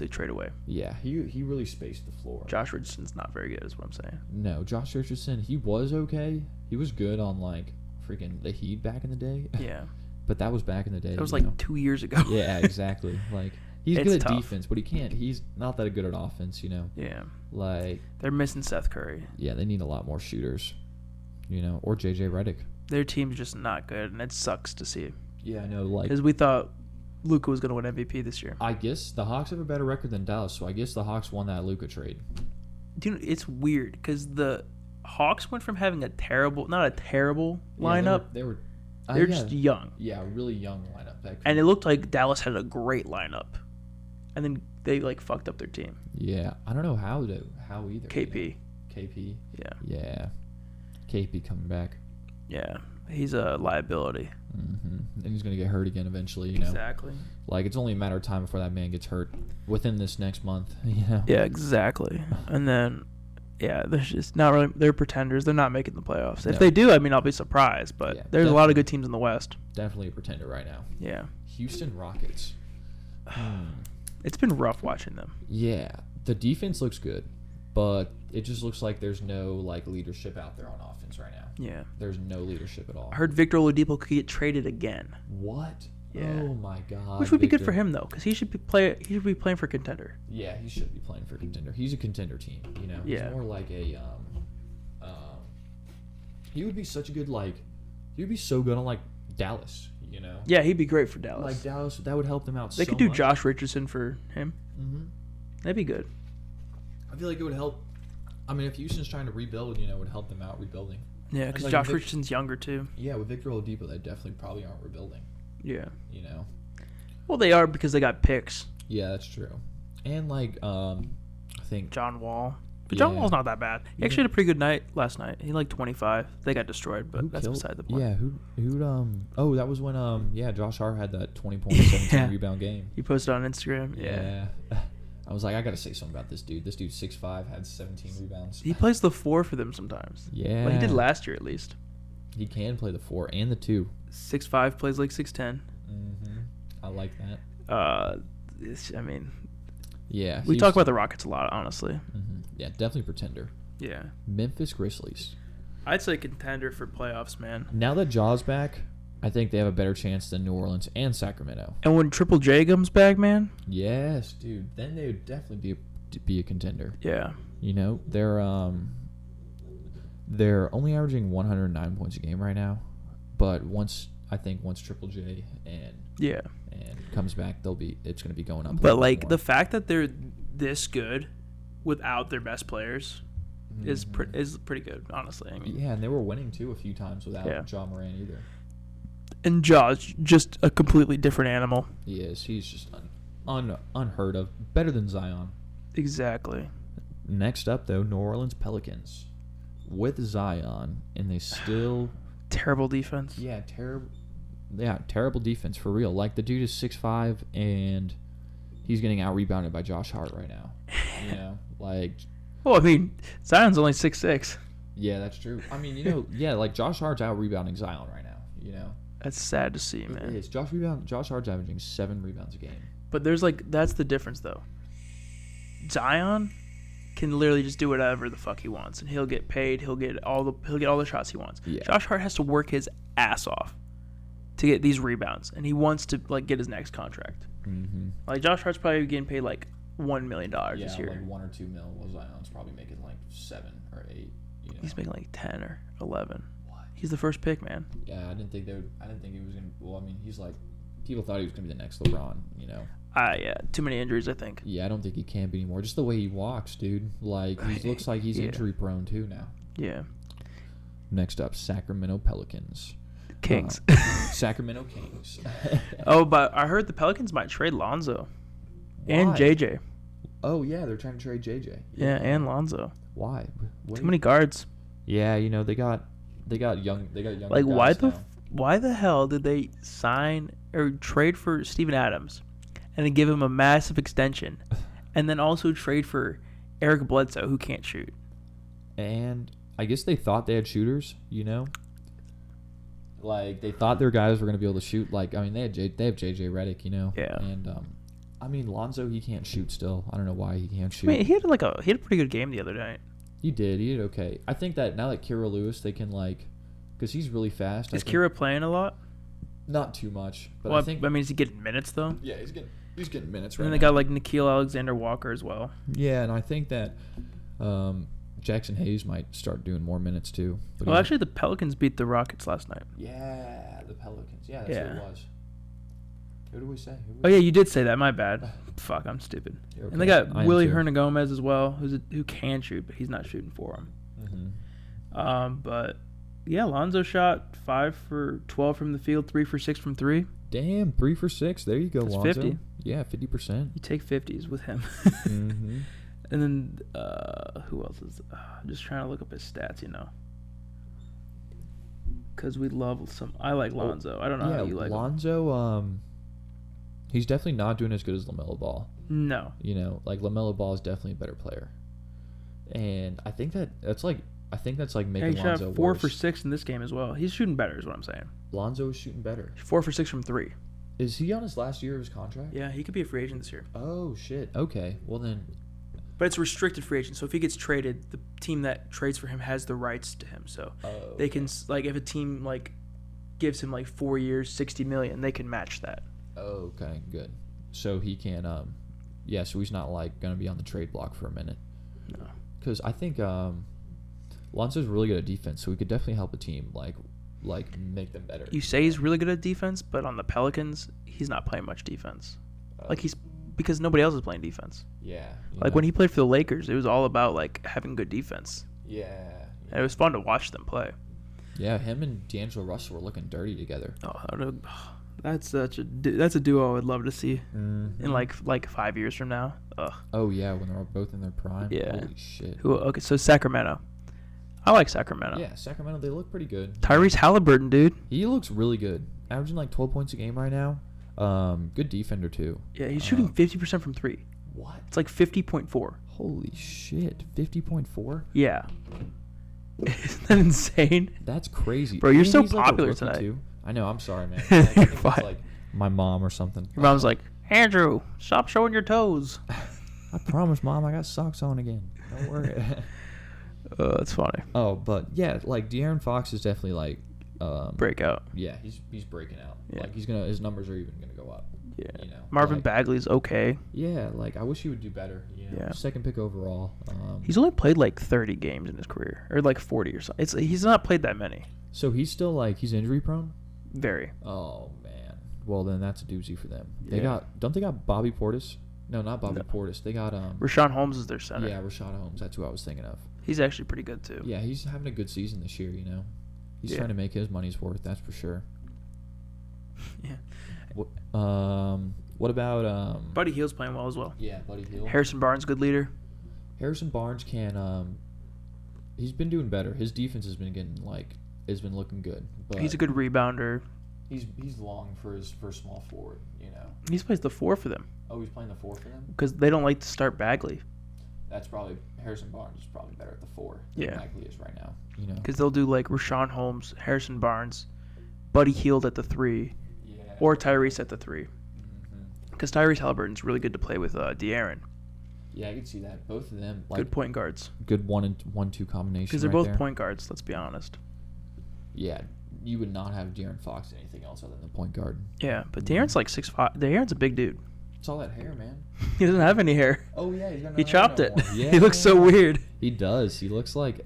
trade away. Yeah, he really spaced the floor. Josh Richardson's not very good, is what I'm saying. No, Josh Richardson, he was okay. He was good on, like, freaking the Heat back in the day. Yeah. But that was back in the day. That was like 2 years ago. Yeah, exactly. Like, he's good at tough. defense, but he's not that good at offense, you know? Yeah. Like, they're missing Seth Curry. Yeah, they need a lot more shooters, you know, or JJ Redick. Their team's just not good, and it sucks to see. Yeah, I know. Like, because we thought Luka was going to win MVP this year. I guess the Hawks have a better record than Dallas, so I guess the Hawks won that Luka trade. Dude, it's weird because the Hawks went from having not a terrible lineup. They were just young. Yeah, a really young lineup. And it looked like Dallas had a great lineup, and then they like fucked up their team. Yeah, I don't know how either. KP. You know? KP. Yeah. Yeah. KP coming back. Yeah, he's a liability. Mm-hmm. And he's gonna get hurt again eventually. You know. Exactly. Like, it's only a matter of time before that man gets hurt within this next month. You know. Yeah, exactly. And then, yeah, there's just not really. They're pretenders. They're not making the playoffs. If they do, I mean, I'll be surprised. But there's a lot of good teams in the West. Definitely a pretender right now. Yeah. Houston Rockets. It's been rough watching them. Yeah, the defense looks good, but it just looks like there's no like leadership out there on offense right now. Yeah. There's no leadership at all. I heard Victor Oladipo could get traded again. What? Yeah. Oh my God. Which would be good for him though, because he should be playing for contender. Yeah, he should be playing for contender. He's a contender team, you know. Yeah. He's more like a he would be such a good he would be so good on like Dallas, you know. Yeah, he'd be great for Dallas. Like Dallas, that would help them out. They could do Josh Richardson for him. Mm-hmm. That'd be good. I feel like it would help. I mean, if Houston's trying to rebuild, you know, it would help them out rebuilding. Yeah, because like Josh Richardson's younger too. Yeah, with Victor Oladipo, they definitely probably aren't rebuilding. Yeah. You know. Well, they are because they got picks. Yeah, that's true. And like, I think John Wall. But John Wall's not that bad. He actually had a pretty good night last night. He like 25. They got destroyed, but that's beside the point. Yeah, oh, that was when Josh Hart had that 20 point 17 rebound game. He posted on Instagram. Yeah. I was like, I gotta say something about this dude. This dude's 6'5", had 17 rebounds. He plays the 4 for them sometimes. Yeah. Well, he did last year at least. He can play the 4 and the 2. 6'5", plays like 6'10". Mm-hmm. I like that. I mean, yeah. We talk about the Rockets a lot, honestly. Mm-hmm. Yeah, definitely pretender. Yeah. Memphis Grizzlies. I'd say contender for playoffs, man. Now that Jaw's back, I think they have a better chance than New Orleans and Sacramento. And when Triple J comes back, man. Yes, dude. Then they would definitely be a contender. Yeah. You know, they're only averaging 109 points a game right now, but once Triple J and comes back, it's going to be going up. But like the fact that they're this good without their best players is pretty good, honestly. I mean, yeah, and they were winning too a few times without Ja Morant either. And Ja's just a completely different animal. He is. He's just unheard of. Better than Zion. Exactly. Next up, though, New Orleans Pelicans with Zion, and they still terrible defense. Yeah, terrible defense for real. Like the dude is 6'5", and he's getting out rebounded by Josh Hart right now. You know, like. Well, I mean, Zion's only 6'6". Yeah, that's true. I mean, like Josh Hart's out rebounding Zion right now. You know. That's sad to see, man. It is. Josh Hart's averaging 7 rebounds a game. But that's the difference though. Zion can literally just do whatever the fuck he wants, and he'll get paid. He'll get all the shots he wants. Yeah. Josh Hart has to work his ass off to get these rebounds, and he wants to like get his next contract. Mm-hmm. Like Josh Hart's probably getting paid like $1 million this year. Yeah, like 1 or 2 mil. Well, Zion's probably making like 7 or 8. You know? He's making like 10 or 11. What? He's the first pick, man. Yeah, I didn't think he was gonna. Well, I mean, he's like, people thought he was gonna be the next LeBron. You know. Yeah, too many injuries, I think. Yeah, I don't think he can be anymore. Just the way he walks, dude. Like, he looks like he's injury prone too now. Yeah. Next up, Sacramento Pelicans. Kings. Sacramento Kings. Oh, but I heard the Pelicans might trade Lonzo. Why? And JJ. Oh, yeah, they're trying to trade JJ. Yeah, and Lonzo. Why? Too many guards. Yeah, they got young. Like, guys why the hell did they sign or trade for Steven Adams and then give him a massive extension and then also trade for Eric Bledsoe, who can't shoot? And I guess they thought they had shooters, Like, they thought their guys were going to be able to shoot. Like, I mean, they have JJ Redick, Yeah. And, I mean, Lonzo, he can't shoot still. I don't know why he can't shoot. I mean, he had a pretty good game the other night. He did okay. I think that now that Kira Lewis, they can, like, because he's really fast. Is Kira playing a lot? Not too much, but well, I think. I mean, is he getting minutes though? Yeah, he's getting minutes right now. And now. they got like Nickeil Alexander-Walker as well. Yeah, and I think that Jackson Hayes might start doing more minutes too. But well, actually, the Pelicans beat the Rockets last night. Yeah, the Pelicans. Yeah, that's what it was. Who do we say? Oh yeah, you did say that. My bad. Fuck, I'm stupid. Okay. And they got Willie Hernangomez as well, who can shoot, but he's not shooting for him. Mm-hmm. But yeah, Lonzo shot 5 for 12 from the field, 3 for 6 from 3. Damn, 3 for 6. There you go, That's Lonzo. 50. Yeah, 50%. You take 50s with him. Mm-hmm. And then who else is? I'm just trying to look up his stats, because we love some. I like Lonzo. I don't know how you like Lonzo. He's definitely not doing as good as LaMelo Ball. No. Like LaMelo Ball is definitely a better player, and I think that's making he Lonzo shot 4 worse. for 6 in this game as well. He's shooting better, is what I'm saying. Lonzo is shooting better. 4 for 6 from 3. Is he on his last year of his contract? Yeah, he could be a free agent this year. Oh shit. Okay. Well then. But it's a restricted free agent, so if he gets traded, the team that trades for him has the rights to him. So they can, like, if a team like gives him like 4 years, $60 million, they can match that. Oh, okay, good. So he can, so he's not like gonna be on the trade block for a minute. No. Because I think Lonzo's really good at defense, so he could definitely help a team like make them better. You say he's really good at defense, but on the Pelicans, he's not playing much defense. Because nobody else is playing defense. Yeah. When he played for the Lakers, it was all about like having good defense. Yeah. And it was fun to watch them play. Yeah, him and D'Angelo Russell were looking dirty together. Oh, that's a duo I would love to see in like 5 years from now. Ugh. Oh yeah, when they're both in their prime. Yeah. Holy shit. Okay, so Sacramento. I like Sacramento. Yeah, Sacramento, they look pretty good. Tyrese Halliburton, dude. He looks really good. Averaging like 12 points a game right now. Good defender too. Yeah, he's shooting 50% from 3. What? It's like 50.4. Holy shit, 50.4? Yeah. Isn't that insane? That's crazy. Bro, you're And so he's, like, a popular rookie, tonight. too. I know, I'm sorry, man. You're I think fine. it's like my mom or something. Your mom's like, Andrew, stop showing your toes. I promise, Mom, I got socks on again. Don't worry. That's funny. Oh, but yeah, like De'Aaron Fox is definitely like breakout. Yeah, he's breaking out. Yeah. Like his numbers are even gonna go up. Yeah. You know, Marvin like, Bagley's okay. Yeah, like I wish he would do better. You know, Yeah. second pick overall. He's only played like 30 games in his career, or like 40 or something. He's not played that many. So he's still like he's injury prone. Very. Oh man. Well then that's a doozy for them. They Yeah. don't they got Bobby Portis? No, not Bobby Portis. They got Rashawn Holmes is their center. Yeah, Rashad Holmes. That's who I was thinking of. He's actually pretty good too. Yeah, he's having a good season this year. You know, he's Yeah. trying to make his money's worth. That's for sure. Yeah. What about Buddy Hield's playing well as well. Yeah, Buddy Hield. Harrison Barnes, good leader. Harrison Barnes can he's been doing better. His defense has been looking good. But He's a good rebounder. He's long for a small forward. You know. He plays the 4 for them Oh, he's playing the 4 for them. because they don't like to start Bagley. That's probably Harrison Barnes is probably better at the 4 than Yeah. Bagley is right now. You know. Because they'll do like Rashawn Holmes, Harrison Barnes, Buddy Hield at the 3, Yeah. or Tyrese at the 3. Mm-hmm. Because Tyrese Halliburton's really good to play with De'Aaron. Yeah, I can see that. Both of them like Good point guards. good 1-2 combination. Because they're right both there. point guards, let's be honest. Yeah, you would not have De'Aaron Fox anything else other than the point guard. Yeah, but De'Aaron's like 6'5". De'Aaron's a big dude. It's all that hair, man. He doesn't have any hair. Oh yeah, he's got no He hair chopped no it. more. Yeah, He looks so weird. He does. He looks like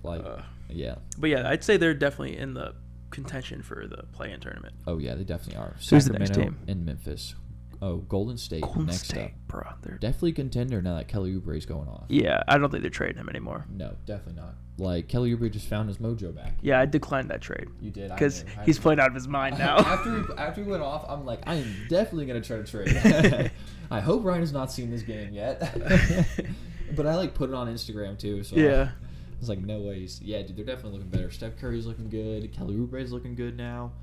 yeah. But yeah, I'd say they're definitely in the contention for the play-in tournament. Oh yeah, they definitely are. Who's the next Sacramento team? and Memphis. Oh, Golden State Golden next State, up. bro. They're Definitely contender now that Kelly Oubre's going off. Yeah, I don't think they're trading him anymore. No, definitely not. Like Kelly Oubre just found his mojo back. Yeah, I declined that trade. You did. Because I he's playing out of his mind now. after he went off, I'm like, I am definitely gonna try to trade. I hope Ryan has not seen this game yet. But I like put it on Instagram too. So Yeah. I was like, no ways. Yeah, dude, they're definitely looking better. Steph Curry's looking good. Kelly Oubre's looking good now.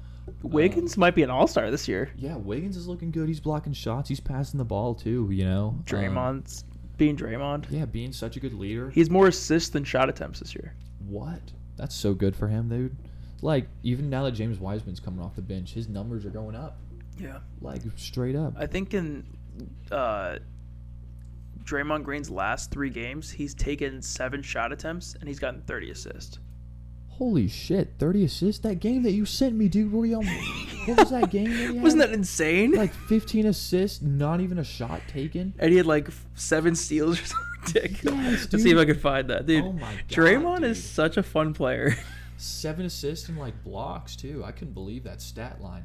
Wiggins might be an all-star this year. Yeah, Wiggins is looking good. He's blocking shots. He's passing the ball too. You know, Draymond's being Draymond. Yeah, being such a good leader. He's more assists than shot attempts this year. What? That's so good for him, dude. Like, even now that James Wiseman's coming off the bench, his numbers are going up. Yeah. Like, straight up. I think in Draymond Green's last 3 games, he's taken 7 shot attempts and he's gotten 30 assists. Holy shit, 30 assists? That game that you sent me, dude, were you on... What was that game that he had? Wasn't that insane? Like 15 assists, not even a shot taken? And he had like 7 steals or something ridiculous. Yes, Let's see if dude. I can find that. Dude, Oh my God, Draymond dude. is such a fun player. 7 assists and, like, blocks, too. I couldn't believe that stat line.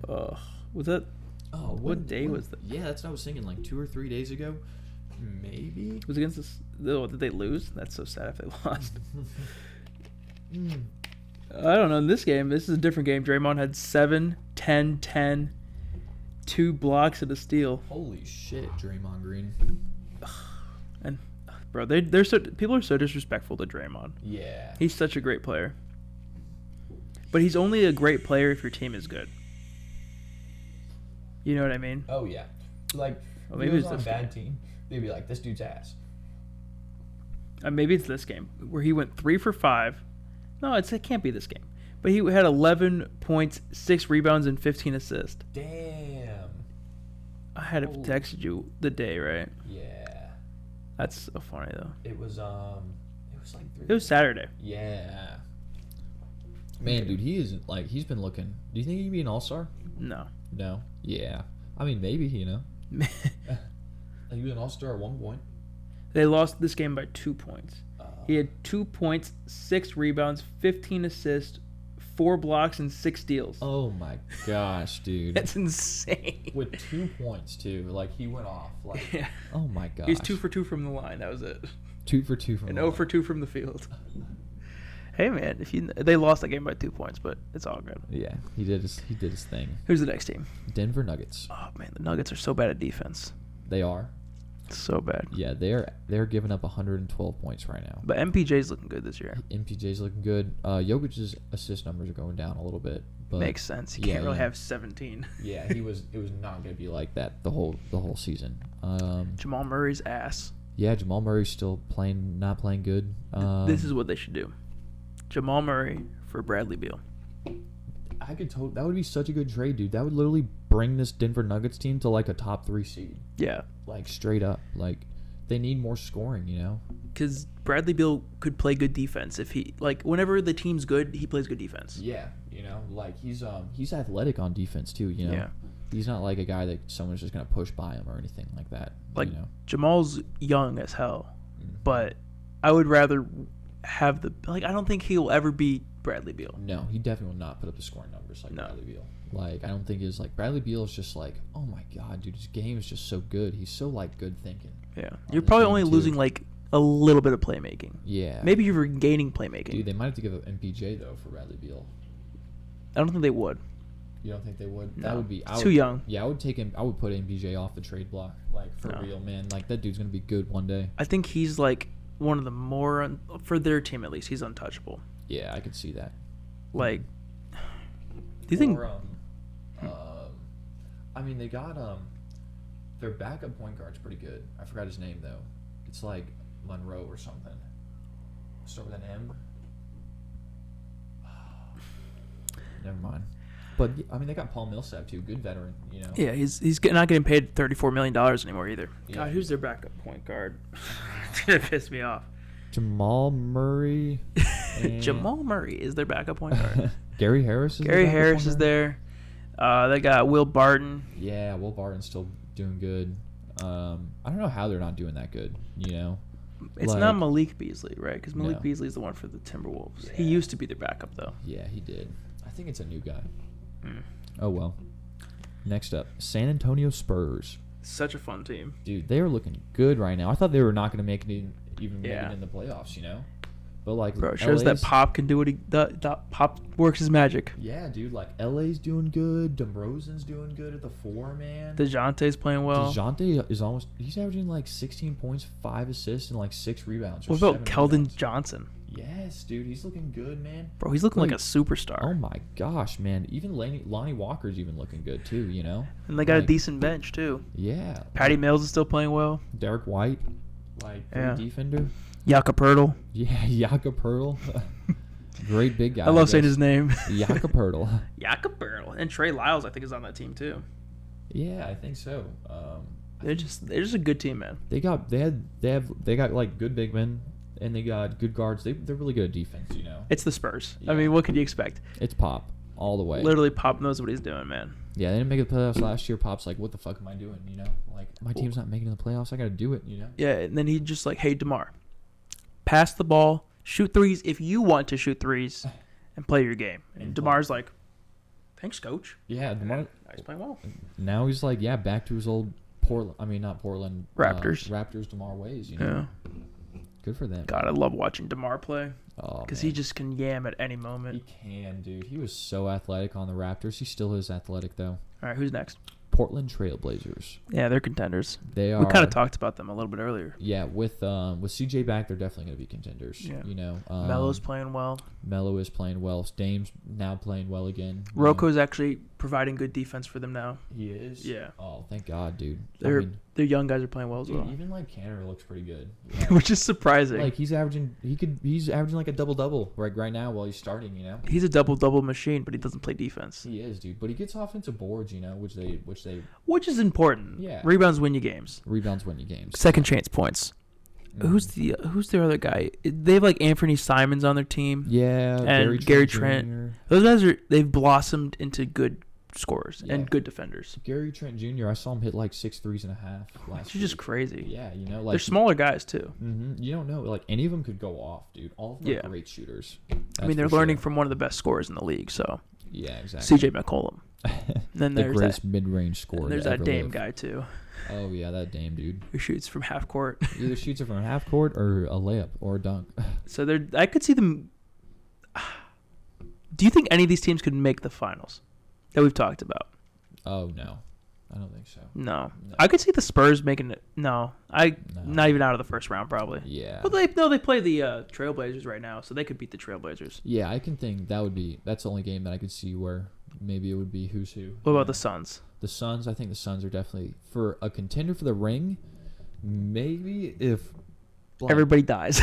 Was that... Oh, what day was that? Yeah, that's what I was thinking, like 2 or 3 days ago. Maybe? It was against this... Oh, did they lose? That's so sad if they lost. I don't know. In this game, this is a different game. Draymond had 7, 10, 10, 2 blocks and a steal. Holy shit, Draymond Green. And, bro, they're so... People are so disrespectful to Draymond. Yeah. He's such a great player. But he's only a great player if your team is good. You know what I mean? Oh, yeah. Like, Well, maybe it's this game. team, they'd be like, this dude's ass. Maybe it's this game where he went 3 for 5. No, it can't be this game. But he had 11 points, 6 rebounds, and 15 assists. Damn. I had Holy- texted you the day, right? Yeah. That's so funny though. It was like 3. It was Saturday. Yeah. Man, dude, he's been looking. Do you think he'd be an all-star? No. No. Yeah. I mean, maybe, you know. He was an all-star at one point. They lost this game by 2 points. He had 2 points, 6 rebounds, 15 assists, 4 blocks, and 6 steals. Oh my gosh, dude. That's insane. With 2 points too. Like, he went off. Like, Yeah. oh my gosh. He's 2 for 2 from the line. That was it. 2 for 2 from And the 0 for line. 2 from the field. Hey man, they lost that game by 2 points, but it's all good. Yeah, he did his thing. Who's the next team? Denver Nuggets. Oh man, the Nuggets are so bad at defense. They are. So bad. Yeah, they're giving up 112 points right now. But MPJ's looking good this year. MPJ's looking good. Jokic's assist numbers are going down a little bit. But Makes sense. He yeah, can't really yeah. have 17. Yeah, it was not going to be like that the whole season. Jamal Murray's ass. Yeah, Jamal Murray's still not playing good. This is what they should do. Jamal Murray for Bradley Beal. That would be such a good trade, dude. That would literally bring this Denver Nuggets team to like a top 3 seed. Yeah. Like straight up. Like they need more scoring, you know? Because Bradley Beal could play good defense if whenever the team's good, he plays good defense. Yeah. You know, like he's athletic on defense too. You know, Yeah. he's not like a guy that someone's just gonna push by him or anything like that. Like you know? Jamal's young as hell, Mhm. but I would rather have I don't think he will ever beat Bradley Beal. No, he definitely will not put up the scoring numbers like No. Bradley Beal. Like I don't think is like Bradley Beal is just like, oh my god, dude, his game is just so good. He's so like good thinking. Yeah, on you're the probably team, only too. losing like a little bit of playmaking. Yeah, Maybe you're gaining playmaking. Dude, they might have to give up MPJ though for Bradley Beal. I don't think they would. You don't think they would? No. That would be Too young. Yeah, I would take him. I would put MPJ off the trade block, like for No. real, man. Like that dude's gonna be good one day. I think he's like one of the more for their team at least. He's untouchable. Yeah, I could see that. Like, do you think? Or, I mean, they got their backup point guard's pretty good. I forgot his name though. It's like Monroe or something. Start with an M. Never mind. But I mean, they got Paul Millsap too, good veteran. You know. Yeah, he's not getting paid $34 million anymore either. Yeah. God, who's their backup point guard? It's gonna piss me off. Jamal Murray. and- Jamal Murray is their backup point guard. Gary Harris. Is Gary their backup Harris point is guard? there. They got Will Barton. Yeah, Will Barton's still doing good. I don't know how they're not doing that good. You know. It's Like- not Malik Beasley, right? Because Malik No. Beasley is the one for the Timberwolves. He Yeah. used to be their backup, though. Yeah, he did. I think it's a new guy. Mm. Oh well. Next up, San Antonio Spurs. Such a fun team. Dude, they are looking good right now. I thought they were not going to make it even make Yeah. it in the playoffs, you know. But like, Bro, it shows that LA's Pop can do what Pop works his magic. Yeah, dude. Like LA's doing good. DeRozan's doing good at the 4, man. DeJounte's playing well. DeJounte is he's averaging like 16 points, 5 assists, and like 6 rebounds. or What about 7 Keldon rebounds. Johnson? Yes, dude. He's looking good, man. Bro, he's looking like a Like, superstar. Oh my gosh, man. Even Lonnie Walker's even looking good too, you know. And they got a Like, decent bench, too. Yeah. Patty Mills is still playing well. Derek White, like great Yeah. defender. Jakob Pertl. Yeah, Jakob Pertl. Great big guy. I love saying guess. his name. Jakob Pertl. Jakob Pertl. And Trey Lyles, I think, is on that team, too. Yeah, I think so. They're just a good team, man. They got like good big men and they got good guards. They're really good at defense, you know. It's the Spurs. I Yeah. mean, what could you expect? It's Pop all the way. Literally, Pop knows what he's doing, man. Yeah, they didn't make the playoffs last year. Pop's like, what the fuck am I doing? You know, like my team's not making the playoffs. I got to do it. You know. Yeah, and then he just like, hey, DeMar, pass the ball, shoot threes if you want to shoot threes, and play your game. And And DeMar's like, thanks, coach. Yeah, DeMar. He's playing well. Now he's like, yeah, back to his old Portland. I mean, not Portland. Raptors. Raptors DeMar ways. You know. Yeah. Good for them. God, I love watching DeMar play Oh, because man. he just can yam at any He moment. can, dude. He was so athletic on the Raptors. He still is athletic though. All right, who's next? Portland Trailblazers. Yeah, they're contenders. They are. We kind of talked about them a little bit earlier. Yeah, with CJ back, they're definitely going to be contenders. Yeah. You know, Melo's playing well. Melo is playing well. Dame's now playing well again. you know. Rocco's actually providing good defense for them now. He is. Yeah. Oh, thank God, dude. Their young guys are playing well as dude, well, even like Canner looks pretty good. Like, which is surprising. like he's averaging like a double right now while he's starting. You know. He's a double machine, but he doesn't play defense, He is, dude. But he gets offensive boards, you know, which they which is important. Yeah. Rebounds win you games. rebounds win you games. Second chance points. Mhm. Who's their other guy? They have like Anthony Simons on their team. Yeah, And Gary Jr. Trent. Those guys they've blossomed into good scorers Yeah. and good defenders. Gary Trent Jr. I saw him hit like 6 threes and a half last Which is just week. crazy. Yeah, you know, like They're smaller guys too. You don't know, like any of them could go off, dude. All of them Yeah. are great shooters. I That's mean, they're for learning sure. from one of the best scorers in the league. So Yeah, exactly. CJ McCollum. Then the there's greatest mid-range scorer. and there's to that ever Dame live. guy too, Oh yeah, that Dame dude. who shoots from half court. Either shoots it from half court or a layup or a dunk. So I could see them. Do you think any of these teams could make the finals that we've talked about? Oh no, I don't think so. No. No. I could see the Spurs making it. No, No. not even out of the first round probably. Yeah. But they play the Trailblazers right now, so they could beat the Trailblazers. Yeah, I can think that's the only game that I could see where maybe it would be who's who. What about the Suns? The Suns? I think the Suns are definitely for a contender for the ring. Maybe if like, Everybody dies.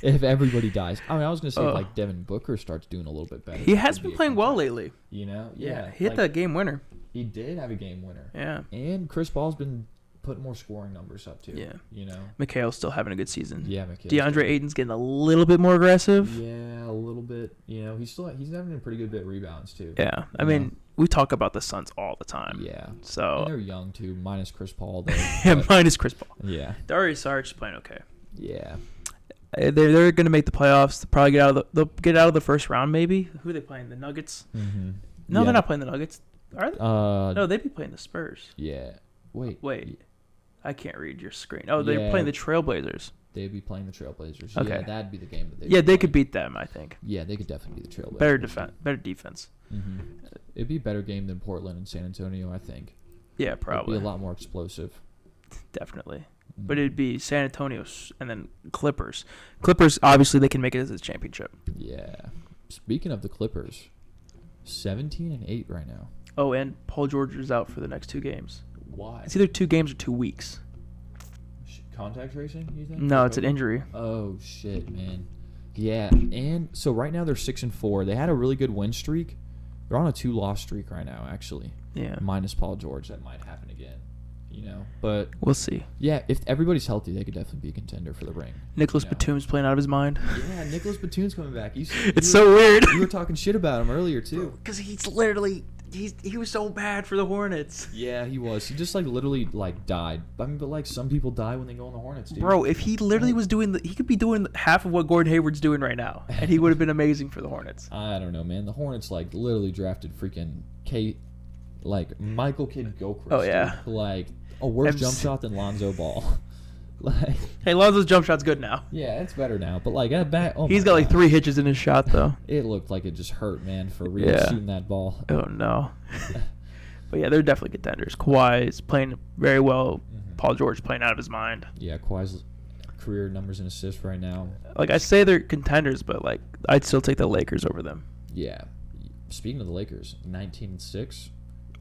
if everybody dies. I mean, I was gonna say if, Oh. like Devin Booker starts doing a little bit better. He has it'd be been a playing well contender. lately. You know? Yeah, Yeah. he hit like, that game winner. He did have a game winner. Yeah. And Chris Paul's been put more scoring numbers up too. Yeah. You know. Mikhail's still having a good season. Yeah, Mikhail. DeAndre Ayton's getting a little bit more aggressive. Yeah, a little bit. You know, he's having a pretty good bit of rebounds too. Yeah. I mean, we talk about the Suns all the time. Yeah. So and they're young too, minus Chris Paul. Though, yeah, minus Chris Paul. Yeah. Darius Saric is playing okay. Yeah. They're going to make the playoffs. They'll probably they'll get out of the first round maybe. Who are they playing? The Nuggets? Mm-hmm. No, yeah. they're not playing the Nuggets. Are they? No, they'd be playing the Spurs. Yeah. Wait. I can't read your screen. Oh, they're playing the Trailblazers. They'd be playing the Trailblazers. Okay. Yeah, that'd be the game that they could beat them, I think. Yeah, they could definitely be the Trailblazers. Better defense. Mm-hmm. It'd be a better game than Portland and San Antonio, I think. Yeah, probably. It'd be a lot more explosive. Definitely. Mm-hmm. But it'd be San Antonio and then Clippers. Clippers, obviously, they can make it as a championship. Yeah. Speaking of the Clippers, 17-8 right now. Oh, and Paul George is out for the next 2 games. Why? It's either 2 games or 2 weeks. Contact tracing, you think? No, it's an injury. Oh, shit, man. Yeah, and so right now they're 6-4. They had a really good win streak. They're on a 2-loss streak right now, actually. Yeah. Minus Paul George. That might happen again, you know. But we'll see. yeah, if everybody's healthy, they could definitely be a contender for the ring. Nicholas Batum's playing out of his mind. Yeah, Nicholas Batum's coming back. It's so weird. You were talking shit about him earlier, too. Because he's literally... He was so bad for the Hornets. Yeah, he was. He just literally died. I mean, but some people die when they go on the Hornets, dude. Bro, if he literally was doing he could be doing half of what Gordon Hayward's doing right now, and he would have been amazing for the Hornets. I don't know, man. The Hornets literally drafted freaking Michael Kidd Gilchrist. Oh yeah. Dude. A worse jump shot than Lonzo Ball. Hey, Lonzo's jump shot's good now. Yeah, it's better now. But at back, he's got 3 hitches in his shot though. It looked like it just hurt, man, for real shooting that ball. Oh no. But yeah, they're definitely contenders. Kawhi is playing very well. Mm-hmm. Paul George playing out of his mind. Yeah, Kawhi's career numbers and assists right now. I say they're contenders, but I'd still take the Lakers over them. Yeah. Speaking of the Lakers, 19-6.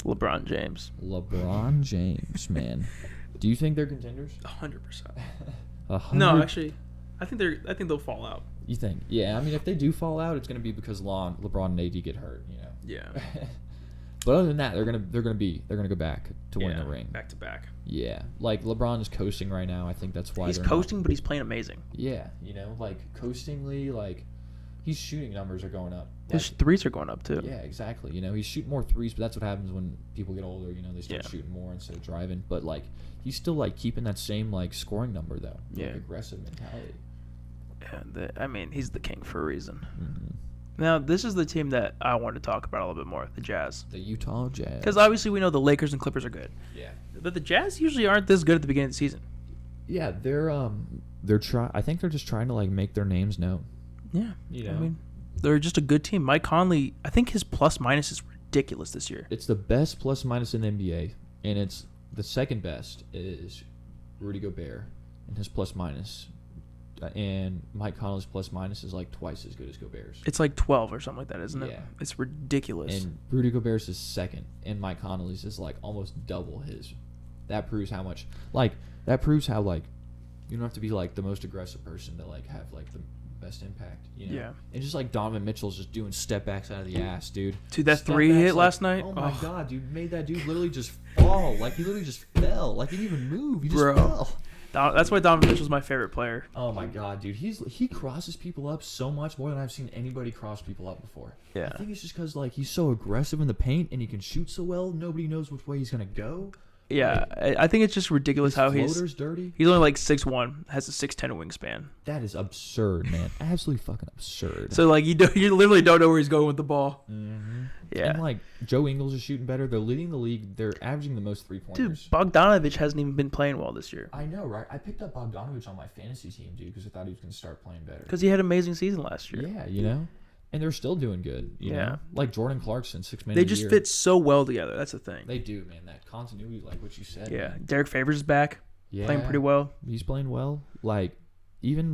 LeBron James. LeBron James, man. Do you think they're contenders? 100%. No, actually, I think they'll fall out. You think? Yeah, I mean, if they do fall out, it's going to be because LeBron and AD get hurt, you know. Yeah. But other than that, they're gonna go back to win the ring. Back to back. Yeah, LeBron is coasting right now. I think that's why he's coasting, but he's playing amazing. Yeah, you know, coastingly, his shooting numbers are going up. His threes are going up too. Yeah, exactly. You know, he's shooting more threes, but that's what happens when people get older. You know, they start shooting more instead of driving. But he's still keeping that same scoring number though. Yeah, aggressive mentality. And he's the king for a reason. Mm-hmm. Now, this is the team that I want to talk about a little bit more, the Jazz. The Utah Jazz. Because obviously we know the Lakers and Clippers are good. Yeah. But the Jazz usually aren't this good at the beginning of the season. Yeah, I think they're just trying to make their names known. Yeah. You know? I mean, they're just a good team. Mike Conley, I think his plus minus is ridiculous this year. It's the best plus minus in the NBA, and it's the second best is Rudy Gobert and his plus minus. And Mike Conley's plus minus is twice as good as Gobert's. It's 12 or something like that, isn't it? Yeah. It's ridiculous. And Rudy Gobert's is second, and Mike Conley's is almost double his. That proves how much. That proves how you don't have to be the most aggressive person to have the best impact. You know? Yeah. And just Donovan Mitchell's just doing step backs out of the ass, dude. Dude, that step 3 hit last night. Oh my god, dude! Made that dude literally just fall. He literally just fell. He didn't even move. He just fell. That's why Donovan Mitchell's my favorite player. Oh my god, dude! He crosses people up so much more than I've seen anybody cross people up before. Yeah. I think it's just because he's so aggressive in the paint and he can shoot so well. Nobody knows which way he's gonna go. Yeah, I think it's just ridiculous how floater's dirty. He's only 6'1", has a 6'10" wingspan. That is absurd, man. Absolutely fucking absurd. So you literally don't know where he's going with the ball. Mm-hmm. Yeah. And Joe Ingles is shooting better. They're leading the league. They're averaging the most 3-pointers. Dude, Bogdanovich hasn't even been playing well this year. I know, right? I picked up Bogdanovich on my fantasy team, dude, because I thought he was going to start playing better. Because he had an amazing season last year. Yeah, you know? And they're still doing good, you know? Jordan Clarkson, 6 minutes. They just fit so well together. That's the thing. They do, man. That continuity, what you said. Yeah. Man. Derek Favors is back. Yeah. Playing pretty well. He's playing well. Even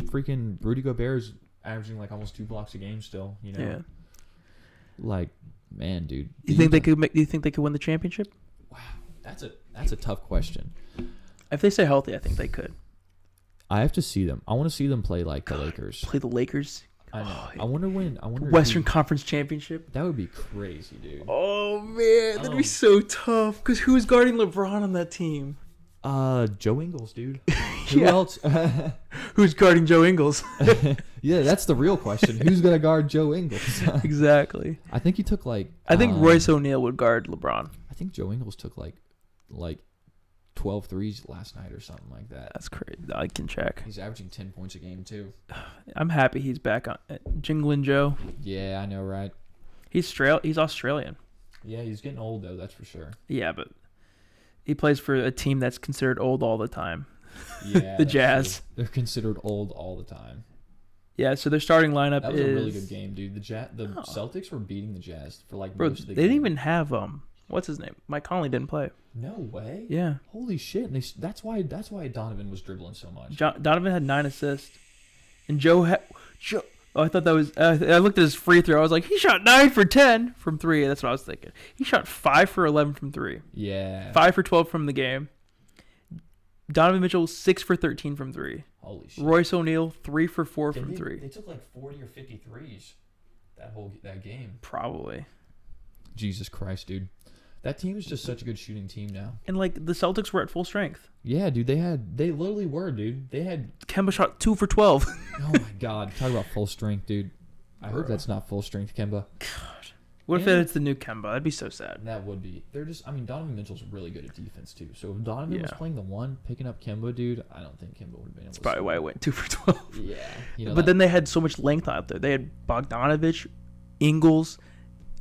freaking Rudy Gobert's averaging almost 2 blocks a game still, you know? Yeah. Man, dude. Do you think they could win the championship? Wow. That's a tough question. If they stay healthy, I think they could. I have to see them. I want to see them play the Lakers. Play the Lakers? I know. I wonder when. Western Conference Championship. That would be crazy, dude. Oh man, that'd be so tough. Because who's guarding LeBron on that team? Joe Ingles, dude. Who Yeah. else? Who's guarding Joe Ingles? Yeah, that's the real question. Who's gonna guard Joe Ingles? Exactly. I think he took like. I think Royce O'Neal would guard LeBron. I think Joe Ingles took like 12 threes last night or something like that. That's crazy. I can check. He's averaging 10 points a game too. I'm happy he's back on Jingling Joe. Yeah, I know, right? He's Australian. Yeah, he's getting old though. That's for sure. Yeah, but he plays for a team that's considered old all the time. Yeah, The Jazz. True. They're considered old all the time. Yeah, so their starting lineup That was is a really good game, dude. The Celtics were beating the Jazz for like Bro, most of the they game. didn't even have what's his name? Mike Conley didn't play. No way. Yeah. Holy shit! And that's why Donovan was dribbling so much. Donovan had 9 assists, and Joe. Oh, I thought that was. I looked at his free throw. I was like, he shot 9 for 10 from 3. That's what I was thinking. He shot 5 for 11 from 3. Yeah. 5 for 12 from the game. Donovan Mitchell 6 for 13 from 3. Holy shit. Royce O'Neal 3 for 4 from 3. They took like 40 or 50 threes that game. Probably. Jesus Christ, dude. That team is just such a good shooting team now. And like the Celtics were at full strength. Yeah, dude. They literally were, dude. They had. Kemba shot 2 for 12. Oh my God. Talk about full strength, dude. I hope that's not full strength, Kemba. God. What if Yeah. it's the new Kemba? That'd be so sad. That would be. Donovan Mitchell's really good at defense too. So if Donovan was Yeah. playing the one, picking up Kemba, dude, I don't think Kemba would have been able That's to. probably why I went 2 for 12. Yeah. You know But then they had so much length out there. They had Bogdanovich, Ingles,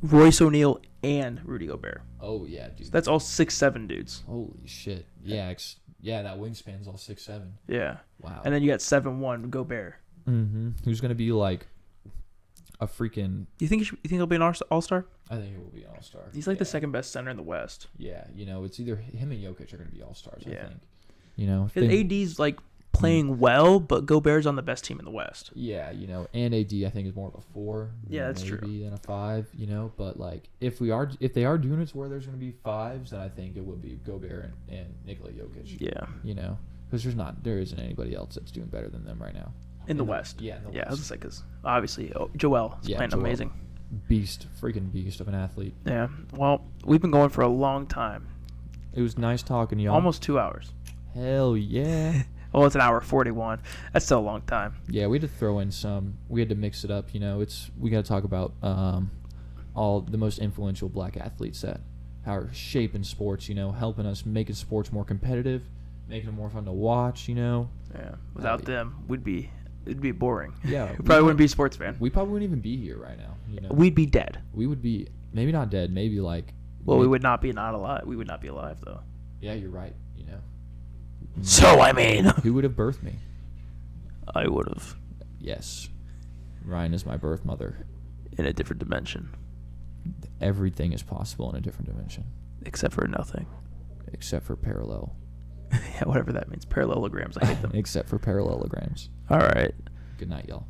Royce O'Neal, and Rudy Gobert. Oh yeah, dude. So that's all 6'7" dudes. Holy shit. Yeah. Yeah. That wingspan's all 6'7". Yeah. Wow. And then you got 7'1" Gobert. Mm-hmm. Who's gonna be like a freaking? You think he'll be an all-star? I think he will be an all-star. He's like the Yeah. second best center in the West. Yeah. It's either him and Jokic are gonna be all-stars. Yeah. I think. If Because they- AD's like playing well, but Gobert's on the best team in the West. Yeah, and AD I think is more of a 4. Yeah, that's true. Maybe than a 5. But like if they are doing it to where there's going to be 5s, then I think it would be Gobert and Nikola Jokic. Yeah. Because there isn't anybody else that's doing better than them right now. In the West. Yeah, in the Yeah, I was West. just like, because obviously Joel is playing Joel. amazing. Freaking beast of an athlete. Yeah. Well, we've been going for a long time. It was nice talking to y'all. Almost 2 hours. Hell yeah. Well, it's an hour 41. That's still a long time. Yeah, we had to throw in some. We had to mix it up. We got to talk about all the most influential black athletes that are shaping sports. Helping us making sports more competitive, making it more fun to watch. Yeah. Without them, it'd be boring. Yeah, we probably wouldn't be a sports fan. We probably wouldn't even be here right now. We'd be dead. We would be maybe not dead. Maybe like. Well, we would not be not alive. We would not be alive though. Yeah, you're right. So I mean, who would have birthed me? I would have. Yes, Ryan is my birth mother. In a different dimension. Everything is possible in a different dimension. Except for nothing. Except for parallel. Yeah, whatever that means. Parallelograms. I hate them. Except for parallelograms. All right. Good night, y'all.